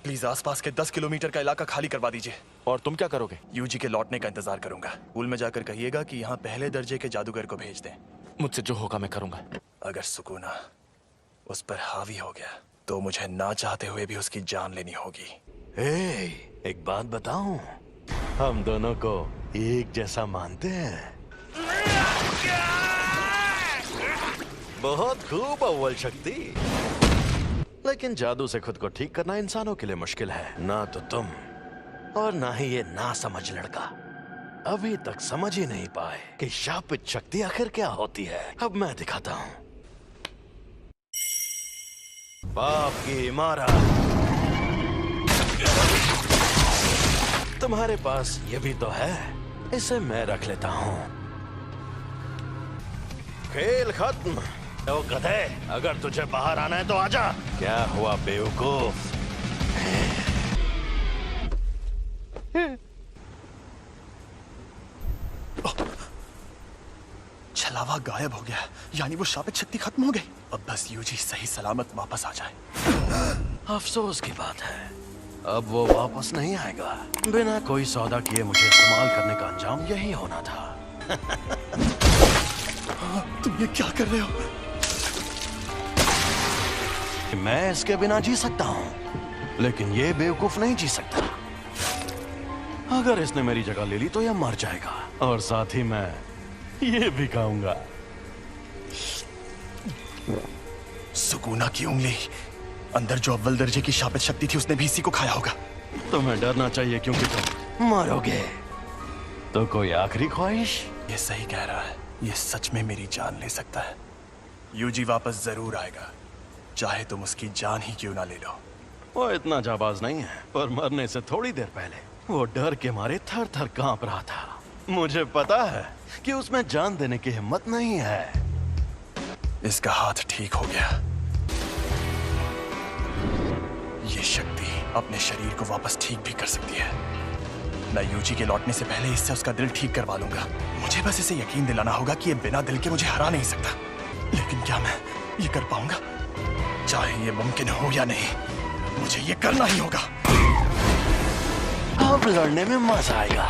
प्लीज आसपास के 10 किलोमीटर का इलाका खाली करवा दीजिए। और तुम क्या करोगे? यूजी के लौटने का इंतजार करूंगा। स्कूल में जाकर कहिएगा कि यहाँ पहले दर्जे के जादूगर को भेज दें। मुझसे जो होगा मैं करूंगा। अगर सुकूना उस पर हावी हो गया तो मुझे ना चाहते हुए भी उसकी जान लेनी होगी। एक बात बताऊं, हम दोनों को एक जैसा मानते हैं। बहुत खूब अव्वल शक्ति, लेकिन जादू से खुद को ठीक करना इंसानों के लिए मुश्किल है। ना तो तुम और ना ही ये ना समझ लड़का अभी तक समझ ही नहीं पाए कि शापित शक्ति आखिर क्या होती है। अब मैं दिखाता हूं। बाप की इमारत। तुम्हारे पास ये भी तो है, इसे मैं रख लेता हूं। खेल खत्म। तो गधे, अगर तुझे बाहर आना है तो आजा। क्या हुआ बेवकूफ? छलावा गायब हो गया, यानी वो शापित शक्ति खत्म हो गई। अब बस यूजी सही सलामत वापस आ जाए। अफसोस की बात है, अब वो वापस नहीं आएगा। बिना कोई सौदा किए मुझे इस्तेमाल करने का अंजाम यही होना था। तुम ये क्या कर रहे हो? मैं इसके बिना जी सकता हूं, लेकिन ये बेवकूफ नहीं जी सकता। अगर इसने मेरी जगह ले ली तो यह मर जाएगा, और साथ ही मैं ये भी खाऊंगा। सुकूना की उंगली, अंदर जो अव्वल दर्जे की शापित शक्ति थी उसने भी इसी को खाया होगा। तुम्हें डरना चाहिए क्योंकि तुम मरोगे। तो कोई आखिरी ख्वाहिश? ये सही कह रहा है, ये सच में मेरी जान ले सकता है। यूजी वापस जरूर आएगा, चाहे तुम उसकी जान ही क्यों ना ले लो। वो इतना जाबाज नहीं है, पर मरने से थोड़ी देर पहले वो डर के मारे थर थर कांप रहा था। मुझे पता है कि उसमें जान देने की हिम्मत नहीं है। इसका हाथ ठीक हो गया। ये शक्ति अपने शरीर को वापस ठीक भी कर सकती है। मैं यूजी के लौटने से पहले इससे उसका दिल ठीक करवा लूंगा। मुझे बस इसे यकीन दिलाना होगा कि ये बिना दिल के मुझे हरा नहीं सकता। लेकिन क्या मैं ये कर पाऊंगा? चाहे ये मुमकिन हो या नहीं, मुझे ये करना ही होगा। अब लड़ने में मजा आएगा।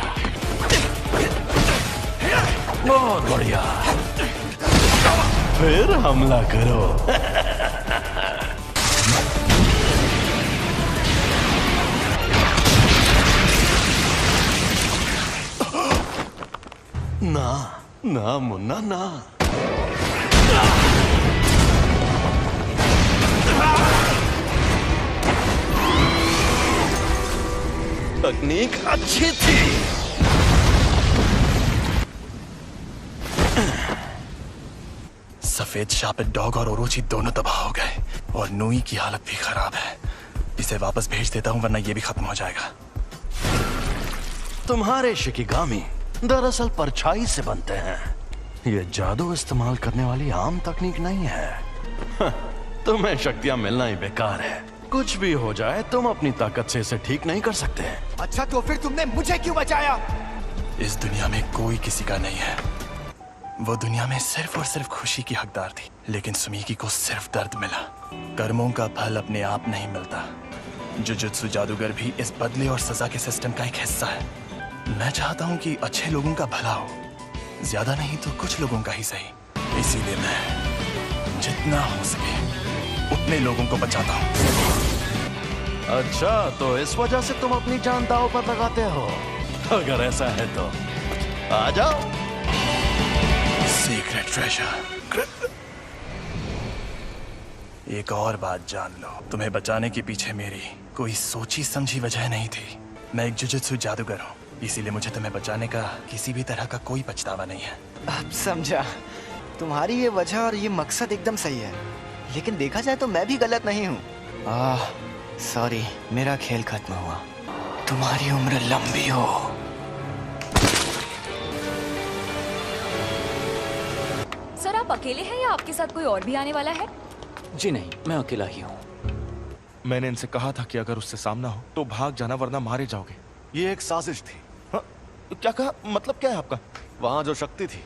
बहुत बढ़िया, फिर हमला करो। ना ना मुन्ना ना। तकनीक अच्छी थी। सफेद शापित डॉग और ओरोची दोनों तबाह हो गए, और नूई की हालत भी खराब है। इसे वापस भेज देता हूँ, वरना ये भी खत्म हो जाएगा। तुम्हारे शिकिगामी दरअसल परछाई से बनते हैं। ये जादू इस्तेमाल करने वाली आम तकनीक नहीं है। तुम्हें शक्तियां मिलना ही बेकार है। कुछ भी हो जाए, तुम अपनी ताकत से इसे ठीक नहीं कर सकते। अच्छा, तो फिर तुमने मुझे क्यों बचाया? इस दुनिया में कोई किसी का नहीं है। वो दुनिया में सिर्फ और सिर्फ खुशी की हकदार थी, लेकिन सुमीकी को सिर्फ दर्द मिला। कर्मों का फल अपने आप नहीं मिलता। जुजुत्सु जादूगर भी इस बदले और सजा के सिस्टम का एक हिस्सा है। मैं चाहता हूँ कि अच्छे लोगों का भला हो, ज्यादा नहीं तो कुछ लोगों का ही सही। इसीलिए मैं जितना हो सके उतने लोगों को बचाता हूँ। अच्छा, तो इस वजह से तुम अपनी जान दांव पर लगाते हो? अगर ऐसा है तो आ जाओ। Secret treasure. एक और बात जान लो, तुम्हें बचाने के पीछे मेरी कोई सोची समझी वजह नहीं थी। मैं एक जुजुत्सु जादूगर हूँ, इसीलिए मुझे तुम्हें बचाने का किसी भी तरह का कोई पछतावा नहीं है। अब समझा। तुम्हारी ये वजह और ये मकसद एकदम सही है, लेकिन देखा जाए तो मैं भी गलत नहीं हूँ। सॉरी, मेरा खेल खत्म हुआ। तुम्हारी उम्र लंबी हो। सर, आप अकेले हैं या आपके साथ कोई और भी आने वाला है? जी नहीं, मैं अकेला ही हूँ। मैंने इनसे कहा था कि अगर उससे सामना हो तो भाग जाना, वरना मारे जाओगे। ये एक साजिश थी। हाँ, क्या कहा? मतलब क्या है आपका? वहां जो शक्ति थी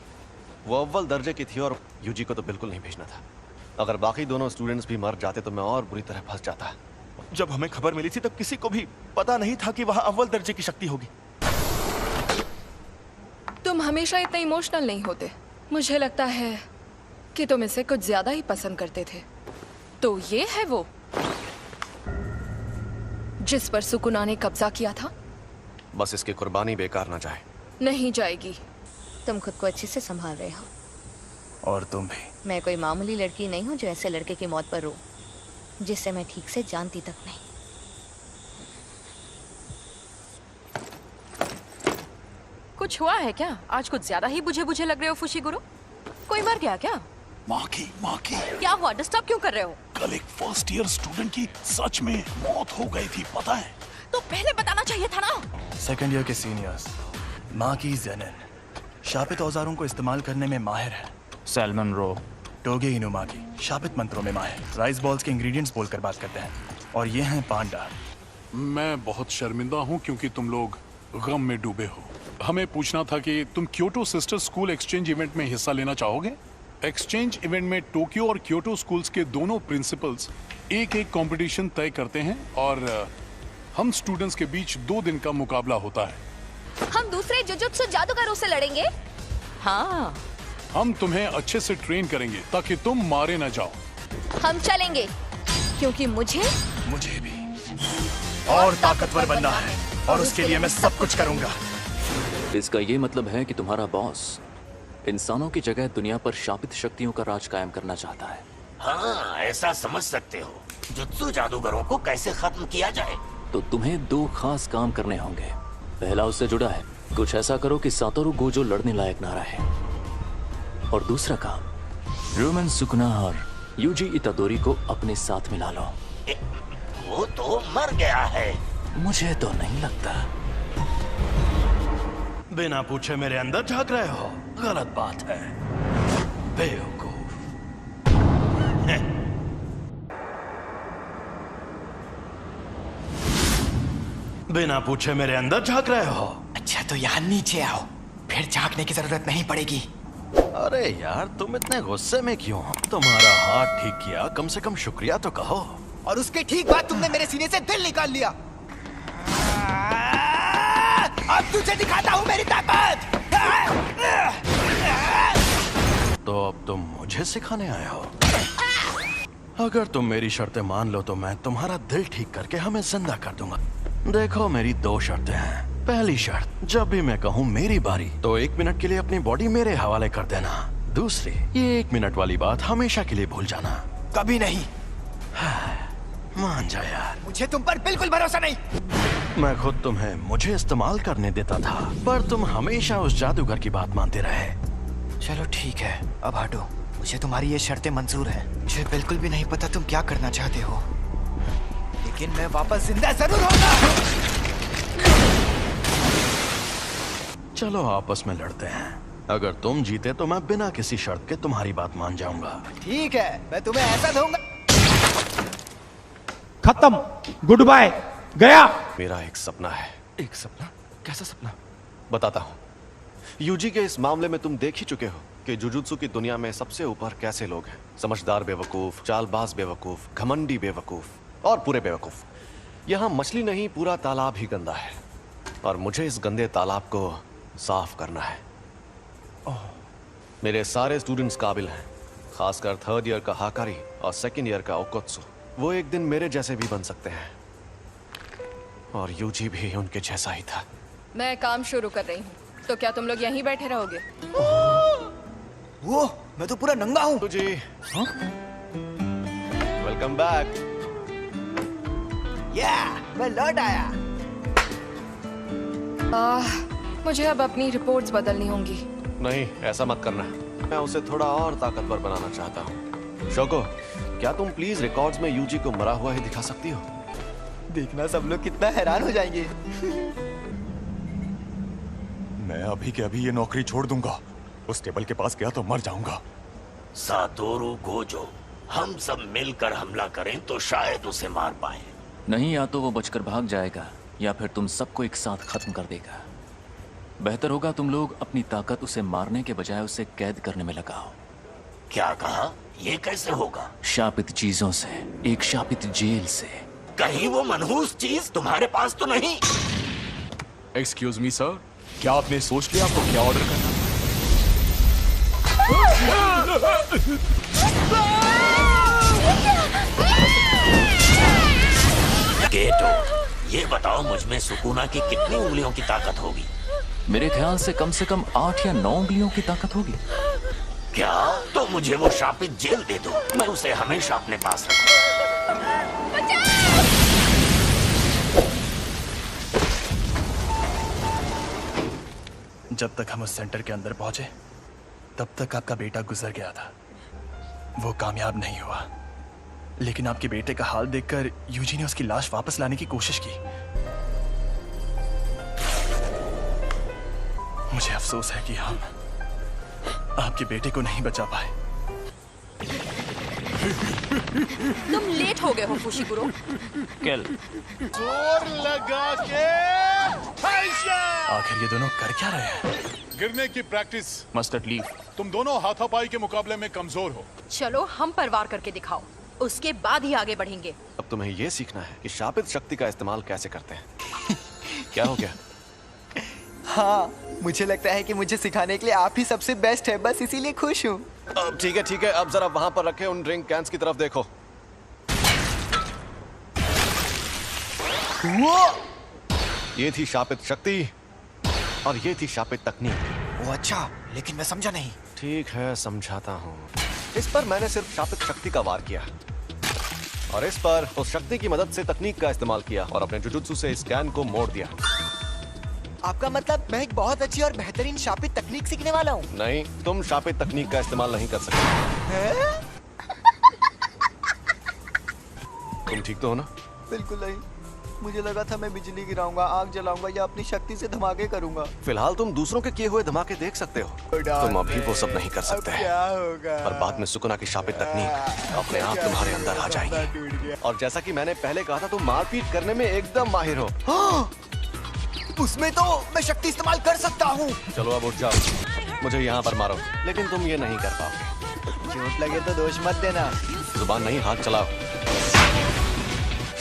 वो अव्वल दर्जे की थी, और यूजी को तो बिल्कुल नहीं भेजना था। अगर बाकी दोनों स्टूडेंट्स भी मर जाते तो मैं और बुरी तरह फंस जाता। जब हमें खबर मिली थी तब किसी को भी पता नहीं था कि वहां अव्वल दर्जे की शक्ति होगी। तुम हमेशा इतने इमोशनल नहीं होते। मुझे लगता है कि तुम इसे कुछ ज्यादा ही पसंद करते थे। तो ये है वो जिस पर सुकुना ने कब्जा किया था। बस इसकी कुर्बानी बेकार ना जाए। नहीं जाएगी। तुम खुद को अच्छे से संभाल रहे हो। और तुम भी। मैं कोई मामूली लड़की नहीं हूँ जो ऐसे लड़के की मौत पर रो, जिसे मैं ठीक से जानती तक नहीं। कुछ हुआ है क्या? आज कुछ ज्यादा ही बुझे बुझे लग रहे हो फुशिगुरु। कोई मर गया क्या? माँ की क्या हुआ? डिस्टर्ब क्यों कर रहे हो? कल एक फर्स्ट ईयर स्टूडेंट की सच में मौत हो गई थी, पता है? तो पहले बताना चाहिए था ना। सेकंड ईयर के सीनियर्स माँ की जेनेन शापित औजारों को इस्तेमाल करने में माहिर है। सैल्मन रो टोगे इनुमा की शापित मंत्रों में माहिर, राइस बॉल्स के इंग्रेडिएंट्स बोलकर बात करते हैं। और ये हैं पांडा। मैं बहुत शर्मिंदा हूँ क्योंकि तुम लोग गम में डूबे हो। हमें पूछना था कि तुम Kyoto sister school exchange event में हिस्सा लेना चाहोगे? एक्सचेंज इवेंट में टोक्यो और क्योटो स्कूल्स के दोनों प्रिंसिपल्स एक एक कंपटीशन तय करते हैं और हम स्टूडेंट्स के बीच 2 दिन का मुकाबला होता है। हम दूसरे जुजुत्सु जादूगरों से लड़ेंगे? हाँ। हम तुम्हें अच्छे से ट्रेन करेंगे ताकि तुम मारे न जाओ। हम चलेंगे क्योंकि मुझे भी और ताकतवर बनना है और उसके लिए मैं सब कुछ करूंगा। इसका ये मतलब है कि तुम्हारा बॉस इंसानों की जगह दुनिया पर शापित शक्तियों का राज कायम करना चाहता है। हाँ, ऐसा समझ सकते हो। जुत्सु जादूगरों को कैसे खत्म किया जाए? तो तुम्हें 2 खास काम करने होंगे। पहला उससे जुड़ा है, कुछ ऐसा करो कि सातोरु गोजो लड़ने लायक ना रहे। और दूसरा काम, रोमन सुकुना और यूजी इतादोरी को अपने साथ मिला लो। वो तो मर गया है। मुझे तो नहीं लगता। बिना पूछे मेरे अंदर झांक रहे हो, गलत बात है, बेवकूफ। बिना पूछे मेरे अंदर झांक रहे हो। अच्छा तो यहाँ नीचे आओ, फिर झांकने की जरूरत नहीं पड़ेगी। अरे यार तुम इतने गुस्से में क्यों हो? तुम्हारा हाथ ठीक किया, कम से कम शुक्रिया तो कहो। और उसके ठीक बाद तुमने मेरे सीने से दिल निकाल लिया। अब तुझे दिखाता हूँ मेरी ताकत। तो अब तुम मुझे सिखाने आए हो? अगर तुम मेरी शर्तें मान लो तो मैं तुम्हारा दिल ठीक करके हमें जिंदा कर दूंगा। देखो मेरी 2 शर्तें हैं। पहली शर्त, जब भी मैं कहूँ मेरी बारी तो 1 मिनट के लिए अपनी बॉडी मेरे हवाले कर देना। दूसरी, ये 1 मिनट वाली बात हमेशा के लिए भूल जाना। कभी नहीं। मान जा यार। मुझे तुम पर बिल्कुल भरोसा नहीं। मैं खुद तुम्हें मुझे इस्तेमाल करने देता था, पर तुम हमेशा उस जादूगर की बात मानते रहे। चलो ठीक है, अब हटो। मुझे तुम्हारी ये शर्तें मंजूर हैं। मुझे बिल्कुल भी नहीं पता तुम क्या करना चाहते हो, लेकिन मैं वापस जिंदा जरूर होगा। चलो आपस में लड़ते हैं। अगर तुम जीते तो मैं बिना किसी शर्त के तुम्हारी बात मान जाऊंगा। ठीक है, मैं तुम्हें ऐसा दूंगा। खत्म, गुड बाय, गया। मेरा एक सपना है। एक सपना? कैसा सपना? बताता हूँ। यूजी के इस मामले में तुम देख ही चुके हो कि जुजुत्सु की दुनिया में सबसे ऊपर कैसे लोग हैं। समझदार बेवकूफ, चालबाज बेवकूफ, घमंडी बेवकूफ और पूरे बेवकूफ। यहाँ मछली नहीं, पूरा तालाब ही गंदा है और मुझे इस गंदे तालाब को साफ करना है। मेरे सारे स्टूडेंट्स काबिल हैं, खासकर 3rd ईयर का हाकारी और 2nd ईयर का ओकोत्सु। वो एक दिन मेरे जैसे भी बन सकते हैं और यूजी भी उनके जैसा ही था। मैं काम शुरू कर रही हूँ, तो क्या तुम लोग यहीं बैठे रहोगे? वो मैं तो पूरा नंगा हूँ। जी वेलकम बैक। मैं लौट आया। मुझे अब अपनी रिपोर्ट्स बदलनी होंगी। नहीं, ऐसा मत करना। मैं उसे थोड़ा और ताकतवर बनाना चाहता हूँ। शोको, क्या तुम प्लीज रिकॉर्ड्स में यूजी को मरा हुआ ही दिखा सकती हो? देखना सब लोग कितना हैरान हो जाएंगे। मैं अभी के अभी ये नौकरी छोड़ दूंगा। उस टेबल के पास गया तो मर जाऊंगा। सातोरु गोजो, हम सब मिलकर हमला करें तो शायद उसे मार पाए। नहीं, या तो वो बचकर भाग जाएगा या फिर तुम सबको एक साथ खत्म कर देगा। बेहतर होगा तुम लोग अपनी ताकत उसे मारने के बजाय उसे कैद करने में लगाओ। क्या कहा? ये कैसे होगा? शापित चीजों से, एक शापित जेल से। कहीं वो मनहूस चीज तुम्हारे पास तो नहीं? एक्सक्यूज मी सर, क्या आपने सोच लिया आपको क्या ऑर्डर करना? गेटो, ये बताओ मुझ में सुकूना की कितनी उंगलियों की ताकत होगी? मेरे ख्याल से कम 8 या 9 उंगलियों की ताकत होगी। क्या? तो मुझे वो शापित जेल दे दो, मैं उसे हमेशा अपने पास रखूंगा। जब तक हम उस सेंटर के अंदर पहुंचे तब तक आपका बेटा गुजर गया था। वो कामयाब नहीं हुआ, लेकिन आपके बेटे का हाल देखकर यूजी ने उसकी लाश वापस लाने की कोशिश की। मुझे अफसोस है कि हम आपके बेटे को नहीं बचा पाए। तुम लेट हो गए हो फुशिगुरो। किल। जोर लगा के आखिर ये दोनों कर क्या रहे हैं? गिरने की प्रैक्टिस। Mustard leaf. तुम दोनों हाथापाई के मुकाबले में कमजोर हो। चलो हम पर वार करके दिखाओ, उसके बाद ही आगे बढ़ेंगे। अब तुम्हें ये सीखना है कि शापित शक्ति का इस्तेमाल कैसे करते हैं। क्या हो गया? हाँ, मुझे लगता है कि मुझे सिखाने के लिए आप ही सबसे बेस्ट है, बस इसीलिए खुश हूँ। अब ठीक है, अब जरा वहां पर रखे उन ड्रिंक कैंस की तरफ देखो। ये थी शापित शक्ति और ये थी शापित तकनीक। वो अच्छा, लेकिन मैं समझा नहीं। ठीक है, समझाता हूँ। इस पर मैंने सिर्फ शापित शक्ति का वार किया और इस पर उस शक्ति की मदद से तकनीक का इस्तेमाल किया और अपने जुजुत्सु से इस कैन को मोड़ दिया। आपका मतलब मैं एक बहुत अच्छी और बेहतरीन शापित तकनीक सीखने वाला हूँ? नहीं, तुम शापित तकनीक का इस्तेमाल नहीं कर सकते। तुम ठीक तो हो ना? बिल्कुल नहीं, मुझे लगा था मैं बिजली गिराऊंगा, आग जलाऊंगा या अपनी शक्ति से धमाके करूंगा। फिलहाल तुम दूसरों के किए हुए धमाके देख सकते हो, तुम अभी वो सब नहीं कर सकते। क्या होगा? और बाद में सुकुना की शापित तकनीक अपने आप तुम्हारे अंदर आ जाएगी। और जैसा कि मैंने पहले कहा था, तुम मारपीट करने में एकदम माहिर हो। उसमें तो मैं शक्ति इस्तेमाल कर सकता हूँ। चलो अब उठ जाओ, मुझे यहाँ पर मारो, लेकिन तुम ये नहीं कर पाओगे। चोट लगे तो दोष मत देना। जुबान नहीं, हाथ चलाओ।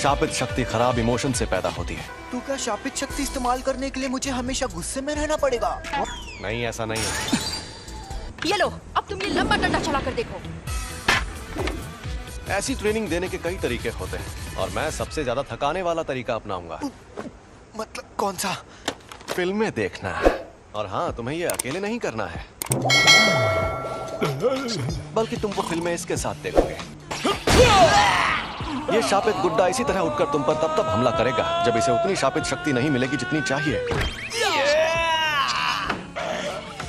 शापित शक्ति खराब इमोशन से पैदा होती है। तो क्या शापित शक्ति इस्तेमाल करने के लिए मुझे हमेशा गुस्से में रहना पड़ेगा? नहीं, ऐसा नहीं है। ये लो, अब तुम ये लंबा डंडा चला कर देखो। ऐसी ट्रेनिंग देने के कई तरीके होते हैं और मैं सबसे ज्यादा थकाने वाला तरीका अपनाऊंगा। मतलब कौन सा? फिल्में देखना। और हाँ, तुम्हें ये अकेले नहीं करना है, बल्कि तुम वो फिल्में इसके साथ देखोगे। ये शापित गुड्डा इसी तरह उठकर तुम पर तब हमला करेगा जब इसे उतनी शापित शक्ति नहीं मिलेगी जितनी चाहिए।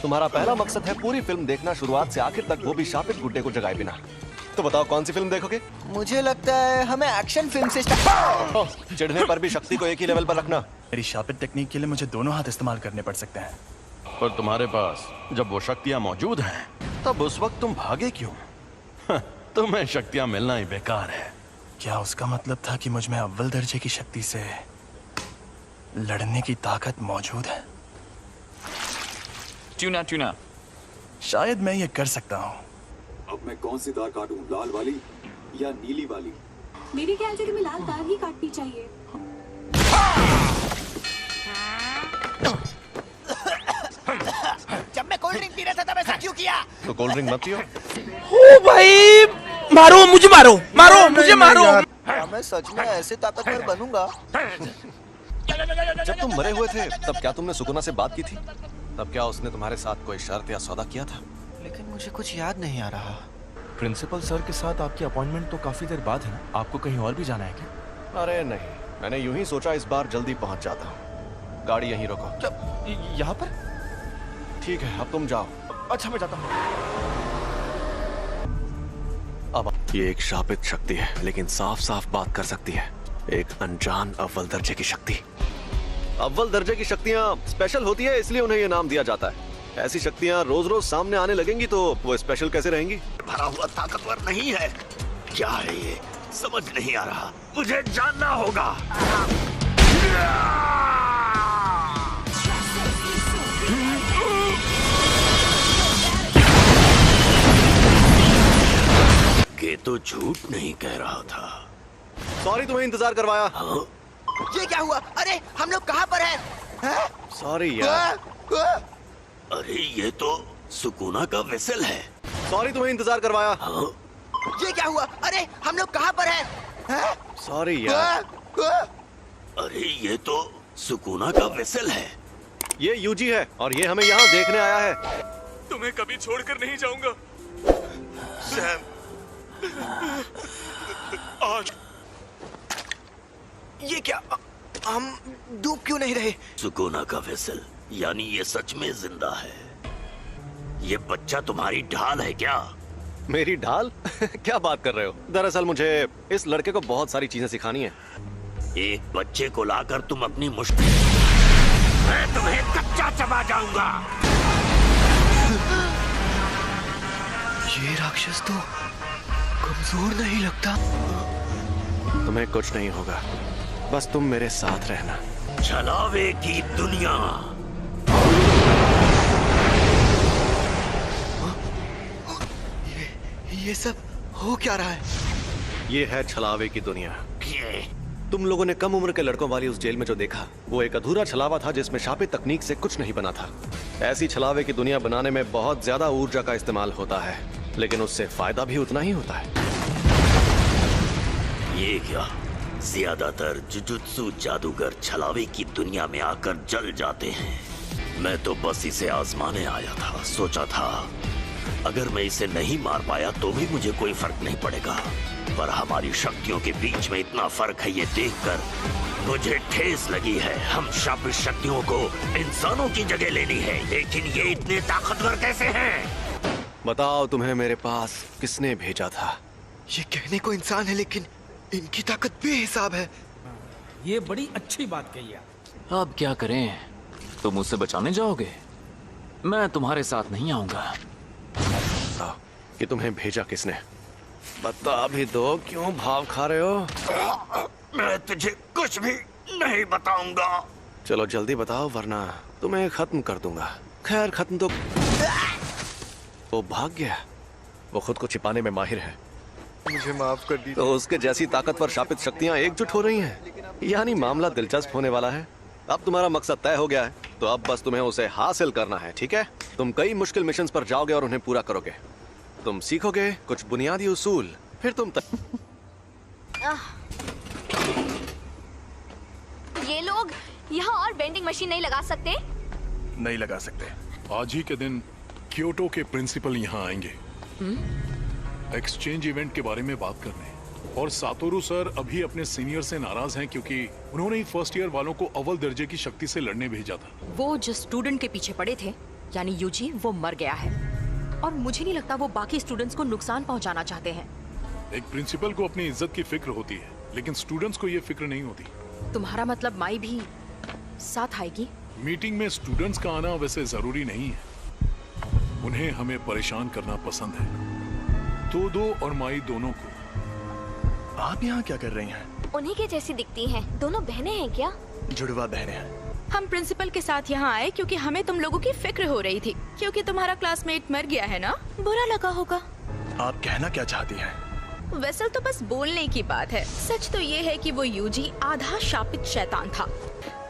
तुम्हारा पहला मकसद है पूरी फिल्म देखना शुरुआत से आखिर तक, वो भी शापित गुड्डे को जगाए बिना। तो बताओ कौन सी फिल्म देखोगे? मुझे लगता है हमें एक्शन फिल्म से स्टार्ट। चिढ़ने पर भी शक्ति को एक ही लेवल पर रखना। मेरी शापित टेक्निक के लिए मुझे दोनों हाथ इस्तेमाल करने पड़ सकते हैं। पर तुम्हारे पास जब वो शक्तियां मौजूद हैं, तब उस वक्त तुम भागे क्यों? तुम्हें शक्तियां मिलना ही बेकार है। क्या उसका मतलब था कि मुझ में अव्वल दर्जे की शक्ति से लड़ने की ताकत मौजूद है? ट्यूना। शायद मैं ये कर सकता हूँ। अब मैं कौन सी तार काटूं, लाल वाली या नीली वाली? मेरे ख्याल से तुम्हें लाल तार ही काटनी चाहिए। जब मैं कोल्ड ड्रिंक पी रहा था तब ऐसा क्यों किया? तो कोल्ड ड्रिंक मत पियो। ओ भाई, मारो मुझे, मारो मुझे, मारो। मैं सच में ऐसे ताकतवर बनूंगा। जब तुम मरे हुए थे तब क्या तुमने सुकुना से बात की थी? तब क्या उसने तुम्हारे साथ कोई शर्त या सौदा किया था? लेकिन मुझे कुछ याद नहीं आ रहा। प्रिंसिपल सर के साथ आपकी अपॉइंटमेंट तो काफी देर बाद है ना? आपको कहीं और भी जाना है क्या? अरे नहीं, मैंने यूं ही सोचा इस बार जल्दी पहुंच जाता हूँ। गाड़ी यहीं रोको। यहाँ पर? ठीक है, अब तुम जाओ। अच्छा, मैं जाता हूँ। अब ये एक शापित शक्ति है, लेकिन साफ साफ बात कर सकती है। एक अनजान अव्वल दर्जे की शक्ति। अव्वल दर्जे की शक्तियाँ स्पेशल होती है, इसलिए उन्हें ये नाम दिया जाता है। ऐसी शक्तियाँ रोज रोज सामने आने लगेंगी तो वो स्पेशल कैसे रहेंगी? भरा हुआ ताकतवर नहीं है। क्या है ये? समझ नहीं आ रहा, मुझे जानना होगा। ये तो झूठ नहीं कह रहा था। सॉरी, तुम्हें इंतजार करवाया। ये क्या हुआ? अरे हम लोग कहाँ पर हैं? सॉरी यार। अरे ये तो सुकुना का वेसल है। सॉरी, तुम्हें इंतजार करवाया। ये क्या हुआ? अरे हम लोग कहाँ पर हैं? सॉरी यार। अरे ये तो सुकूना का वेसल है। ये यूजी है और ये हमें यहाँ देखने आया है। तुम्हें कभी छोड़कर नहीं जाऊंगा सैम। आज ये क्या, हम डूब क्यों नहीं रहे? सुकूना का वेसल, यानी ये सच में जिंदा है। ये बच्चा तुम्हारी ढाल है क्या? मेरी ढाल? क्या बात कर रहे हो? दरअसल मुझे इस लड़के को बहुत सारी चीजें सिखानी है। एक बच्चे को लाकर तुम अपनी मुश्किल, मैं तुम्हें कच्चा चबा जाऊंगा। ये राक्षस तो कमजोर नहीं लगता। तुम्हें कुछ नहीं होगा, बस तुम मेरे साथ रहना। छलावे की दुनिया। ये सब हो क्या रहा है? ये है छलावे की दुनिया। तुम लोगों ने कम उम्र के लड़कों वाली उस जेल में जो देखा, वो एक अधूरा छलावा था जिसमें शापित तकनीक से कुछ नहीं बना था। ऐसी छलावे की दुनिया बनाने में बहुत ज्यादा ऊर्जा का इस्तेमाल होता है, लेकिन उससे फायदा भी उतना ही होता है। ये क्या, ज्यादातर जुजुत्सु जादूगर छलावे की दुनिया में आकर जल जाते हैं। मैं तो बस इसे आजमाने आया था। सोचा था अगर मैं इसे नहीं मार पाया तो भी मुझे कोई फर्क नहीं पड़ेगा, पर हमारी शक्तियों के बीच में इतना फर्क है ये देखकर मुझे ठेस लगी है। हम शापित शक्तियों को इंसानों की जगह लेनी है, लेकिन ये इतने ताकतवर कैसे हैं? बताओ तुम्हें मेरे पास किसने भेजा था? ये कहने को इंसान है, लेकिन इनकी ताकत बेहिसाब है। ये बड़ी अच्छी बात कही है। अब क्या करें? तुम मुझसे बचाने जाओगे? मैं तुम्हारे साथ नहीं आऊंगा। कि तुम्हें भेजा किसने? बता भी दो, क्यों भाव खा रहे हो? मैं तुझे कुछ भी नहीं बताऊंगा। चलो जल्दी बताओ, वरना तुम्हें खत्म कर दूंगा। खैर खत्म तो वो भाग गया। वो खुद को छिपाने में माहिर है। मुझे माफ कर दीजिए। तो उसके जैसी ताकतवर शापित शक्तियां एकजुट हो रही हैं। यानी मामला दिलचस्प होने वाला है। अब तुम्हारा मकसद तय हो गया है, तो अब बस तुम्हें उसे हासिल करना है, ठीक है? तुम कई मुश्किल मिशंस पर जाओगे और उन्हें पूरा करोगे। तुम सीखोगे कुछ बुनियादी उसूल, फिर तुम ये लोग यहाँ और वेंडिंग मशीन नहीं लगा सकते? नहीं लगा सकते। आज ही के दिन क्योटो के प्रिंसिपल यहाँ आएंगे एक्सचेंज इवेंट के बारे में बात करने। और सातोरू सर अभी अपने सीनियर से नाराज हैं क्योंकि उन्होंने ही फर्स्ट ईयर वालों को अव्वल दर्जे की शक्ति से लड़ने भेजा था। वो जो स्टूडेंट के पीछे पड़े थे, यानी यूजी, वो मर गया है और मुझे नहीं लगता वो बाकी स्टूडेंट्स को नुकसान पहुंचाना चाहते हैं। एक प्रिंसिपल को अपनी इज्जत की फिक्र होती है, लेकिन स्टूडेंट्स को ये फिक्र नहीं होती। तुम्हारा मतलब माई भी साथ आएगी? मीटिंग में स्टूडेंट्स का आना वैसे जरूरी नहीं है। उन्हें हमें परेशान करना पसंद है। तोदो और माई दोनों को। आप यहाँ क्या कर रही हैं? उन्हीं के जैसी दिखती हैं। दोनों बहनें हैं क्या? जुड़वा बहनें हैं। हम प्रिंसिपल के साथ यहाँ आए क्योंकि हमें तुम लोगों की फिक्र हो रही थी, क्योंकि तुम्हारा क्लासमेट मर गया है ना। बुरा लगा होगा। आप कहना क्या चाहती हैं? वैसल तो बस बोलने की बात है। सच तो ये है कि वो यूजी आधा शापित शैतान था।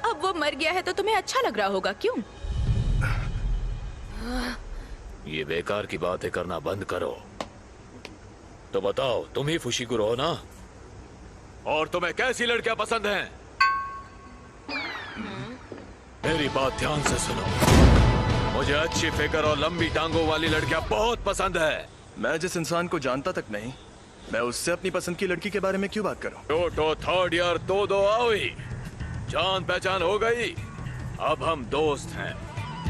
अब वो मर गया है तो तुम्हें अच्छा लग रहा होगा, क्यों? ये बेकार की बातें करना बंद करो। तो बताओ, तुम ही फुशिगुरो हो ना? और तुम्हें कैसी लड़कियां पसंद हैं? मेरी बात ध्यान से सुनो। मुझे अच्छी फिगर और लंबी टांगों वाली लड़कियां बहुत पसंद है। मैं जिस इंसान को जानता तक नहीं, मैं उससे अपनी पसंद की लड़की के बारे में क्यों बात करूं? क्योटो थर्ड ईयर तोदो आओई, जान पहचान हो गई। अब हम दोस्त हैं,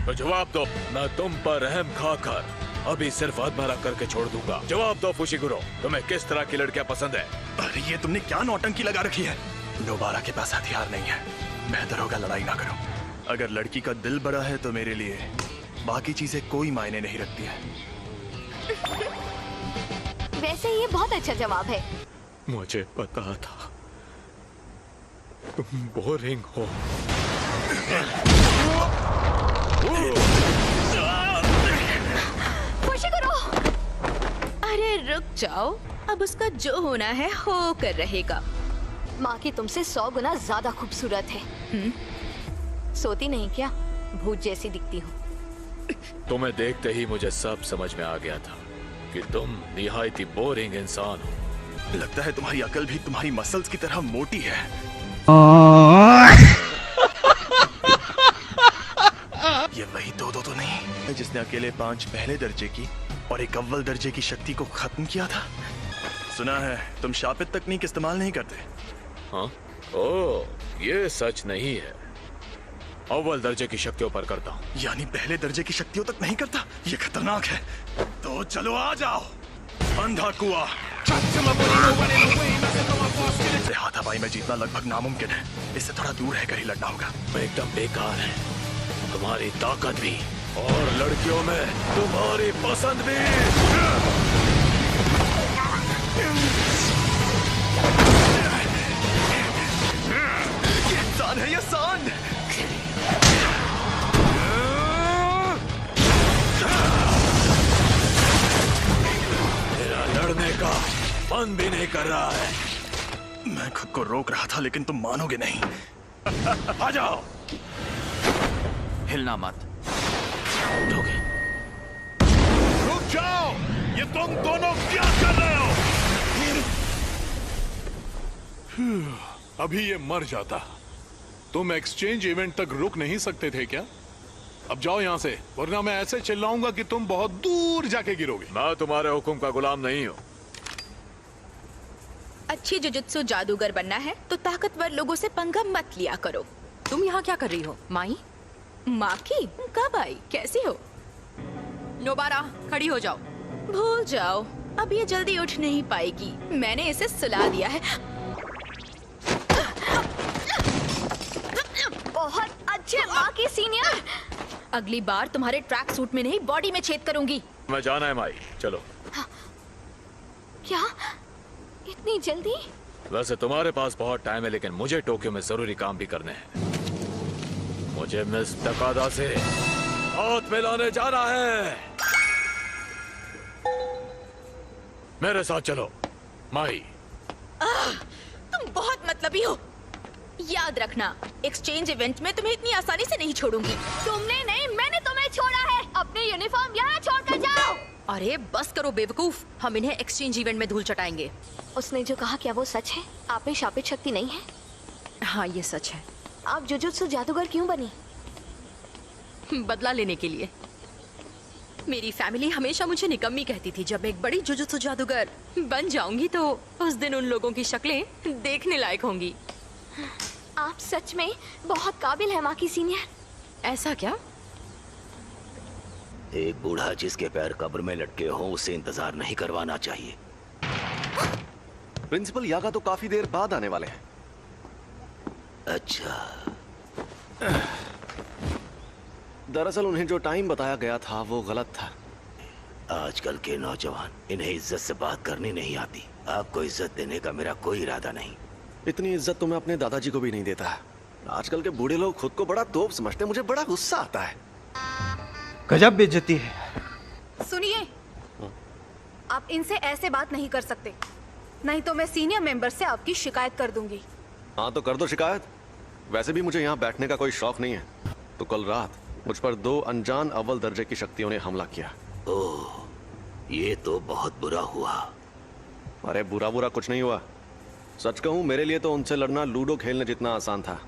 तो जवाब दो। मैं तुम पर रहम खाकर अभी सिर्फ आत्महत्या करके छोड़ दूंगा। जवाब दो फुशिगुरो, तुम्हें किस तरह की लड़कियां पसंद है? अरे ये तुमने क्या नौटंकी लगा रखी है? दोबारा के पास हथियार नहीं है। बेहतर होगा लड़ाई ना करो। अगर लड़की का दिल बड़ा है तो मेरे लिए बाकी चीजें कोई मायने नहीं रखती है। वैसे ये बहुत अच्छा जवाब है। मुझे पता था तुम बोरिंग हो। फुशिगुरो! अरे रुक जाओ, अब उसका जो होना है हो कर रहेगा। माँ की तुमसे 100 गुना ज्यादा खूबसूरत है। सोती नहीं क्या? भूत जैसी दिखती हो। तुम्हें देखते ही मुझे सब समझ में आ गया था कि तुम निहायती बोरिंग इंसान हो। लगता है तुम्हारी अकल भी तुम्हारी मसल्स की तरह मोटी है। ये वही दो तो नहीं जिसने अकेले 5 पहले दर्जे की और एक अव्वल दर्जे की शक्ति को खत्म किया था। सुना है तुम शापित तकनीक इस्तेमाल नहीं करते। हाँ? ओह, ये सच नहीं है। अव्वल दर्जे की शक्तियों पर करता हूँ। यानी पहले दर्जे की शक्तियों तक नहीं करता? ये खतरनाक है। तो चलो आ जाओ। अंधा कुआं। इससे हाथापाई में जीतना लगभग नामुमकिन है। इससे थोड़ा दूर रहकर ही लड़ना होगा। एकदम बेकार है। तुम्हारी ताकत भी और लड़कियों में तुम्हारी पसंद भी। ये इंसान है, ये सांड। मेरा लड़ने का मन भी नहीं कर रहा है। मैं खुद को रोक रहा था लेकिन तुम मानोगे नहीं। आ जाओ। हिलना मत। रुक जाओ! ये तुम दोनों क्या कर रहे हो? अभी ये मर जाता। तुम एक्सचेंज इवेंट तक रुक नहीं सकते थे क्या? अब जाओ यहाँ से, वरना मैं ऐसे चिल्लाऊंगा कि तुम बहुत दूर जाके गिरोगे। मैं तुम्हारे हुक्म का गुलाम नहीं हूँ। अच्छी जुजुत्सु जादूगर बनना है तो ताकतवर लोगों से पंगा मत लिया करो। तुम यहाँ क्या कर रही हो माई? माँ की? कब आई? कैसी हो? नोबारा, खड़ी हो जाओ। भूल जाओ, अब ये जल्दी उठ नहीं पाएगी। मैंने इसे सुला दिया है। बहुत अच्छे माँ की सीनियर। अगली बार तुम्हारे ट्रैक सूट में नहीं, बॉडी में छेद करूंगी। मैं जाना है माई, चलो। क्या? इतनी जल्दी? वैसे तुम्हारे पास बहुत टाइम है, लेकिन मुझे टोक्यो में जरूरी काम भी करने हैं। मुझे मिस तकादा से हाथ मिलाने जाना है। मेरे साथ चलो माई। तुम बहुत मतलबी हो। याद रखना, एक्सचेंज इवेंट में तुम्हें इतनी आसानी से नहीं छोड़ूंगी। तुमने नहीं, मैंने तुम्हें छोड़ा है। अपनी यूनिफॉर्म यहाँ छोड़कर जाओ। अरे बस करो बेवकूफ, हम इन्हें एक्सचेंज इवेंट में धूल चटाएंगे। उसने जो कहा क्या वो सच है? आप में शापित शक्ति नहीं है? हाँ ये सच है। आप जुजुत्सु जादूगर क्यों बनी? बदला लेने के लिए। मेरी फैमिली हमेशा मुझे निकम्मी कहती थी। जब मैं एक बड़ी जुजुत्सु जादूगर बन जाऊंगी तो उस दिन उन लोगों की शक्लें देखने लायक होंगी। आप सच में बहुत काबिल है माँ की सीनियर। ऐसा क्या? एक बूढ़ा जिसके पैर कब्र में लटके हों उसे इंतजार नहीं करवाना चाहिए। प्रिंसिपल यागा तो काफी देर बाद आने वाले हैं। अच्छा। दरअसल उन्हें जो टाइम बताया गया था वो गलत था। आजकल के नौजवान इन्हें इज्जत से बात करनी नहीं आती। आपको इज्जत देने का मेरा कोई इरादा नहीं। इतनी इज्जत तो मैं अपने दादाजी को भी नहीं देता। आजकल के बूढ़े लोग खुद को बड़ा तोप समझते। मुझे बड़ा गुस्सा आता है। गजब बेइज्जती है। सुनिए, आप इनसे ऐसे बात नहीं कर सकते, नहीं तो मैं सीनियर मेंबर से आपकी शिकायत कर दूंगी। हाँ तो कर दो शिकायत। वैसे भी मुझे यहाँ बैठने का कोई शौक नहीं है। तो कल रात मुझ पर 2 अनजान अव्वल दर्जे की शक्तियों ने हमला किया। ओह, ये तो बहुत बुरा हुआ। अरे बुरा बुरा कुछ नहीं हुआ। सच कहूँ मेरे लिए तो उनसे लड़ना लूडो खेलने जितना आसान था।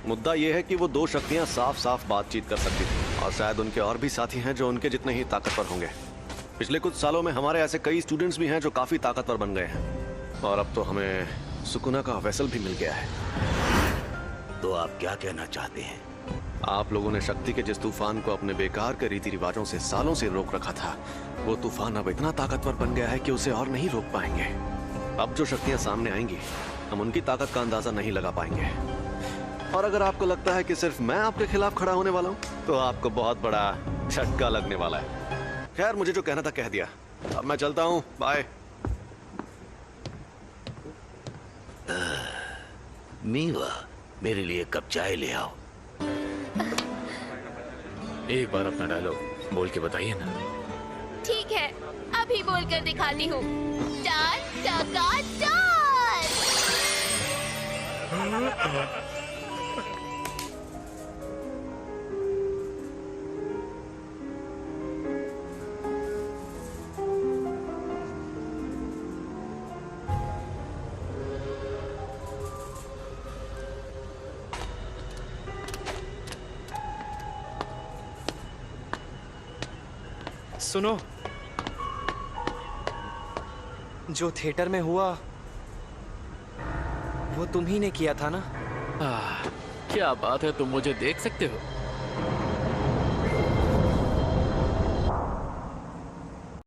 मुद्दा यह है कि वो 2 शक्तियाँ साफ साफ बातचीत कर सकती थी और शायद उनके और भी साथी हैं जो उनके जितने ही ताकतवर होंगे। पिछले कुछ सालों में हमारे ऐसे कई स्टूडेंट्स भी हैं जो काफी ताकतवर बन गए हैं और अब तो हमें सुकुना का वेसल भी मिल गया है। तो आप क्या कहना चाहते हैं? आप लोगों ने शक्ति के जिस तूफान को अपने बेकार के रीति रिवाजों से सालों से रोक रखा था, वो तूफान अब इतना ताकतवर बन गया है कि उसे और नहीं रोक पाएंगे। अब जो शक्तियां सामने आएंगी हम उनकी ताकत का अंदाजा नहीं लगा पाएंगे। और अगर आपको लगता है कि सिर्फ मैं आपके खिलाफ खड़ा होने वाला हूँ तो आपको बहुत बड़ा झटका लगने वाला है। खैर मुझे जो कहना था कह दिया। अब मैं चलता हूँ, बाय। मीवा, मेरे लिए कप चाय ले आओ। एक बार अपना डायलॉग बोल के बताइए ना। ठीक है, अभी बोलकर दिखाती हूँ। चार टका चार। सुनो, जो थिएटर में हुआ वो तुम ही ने किया था ना? क्या बात है, तुम मुझे देख सकते हो?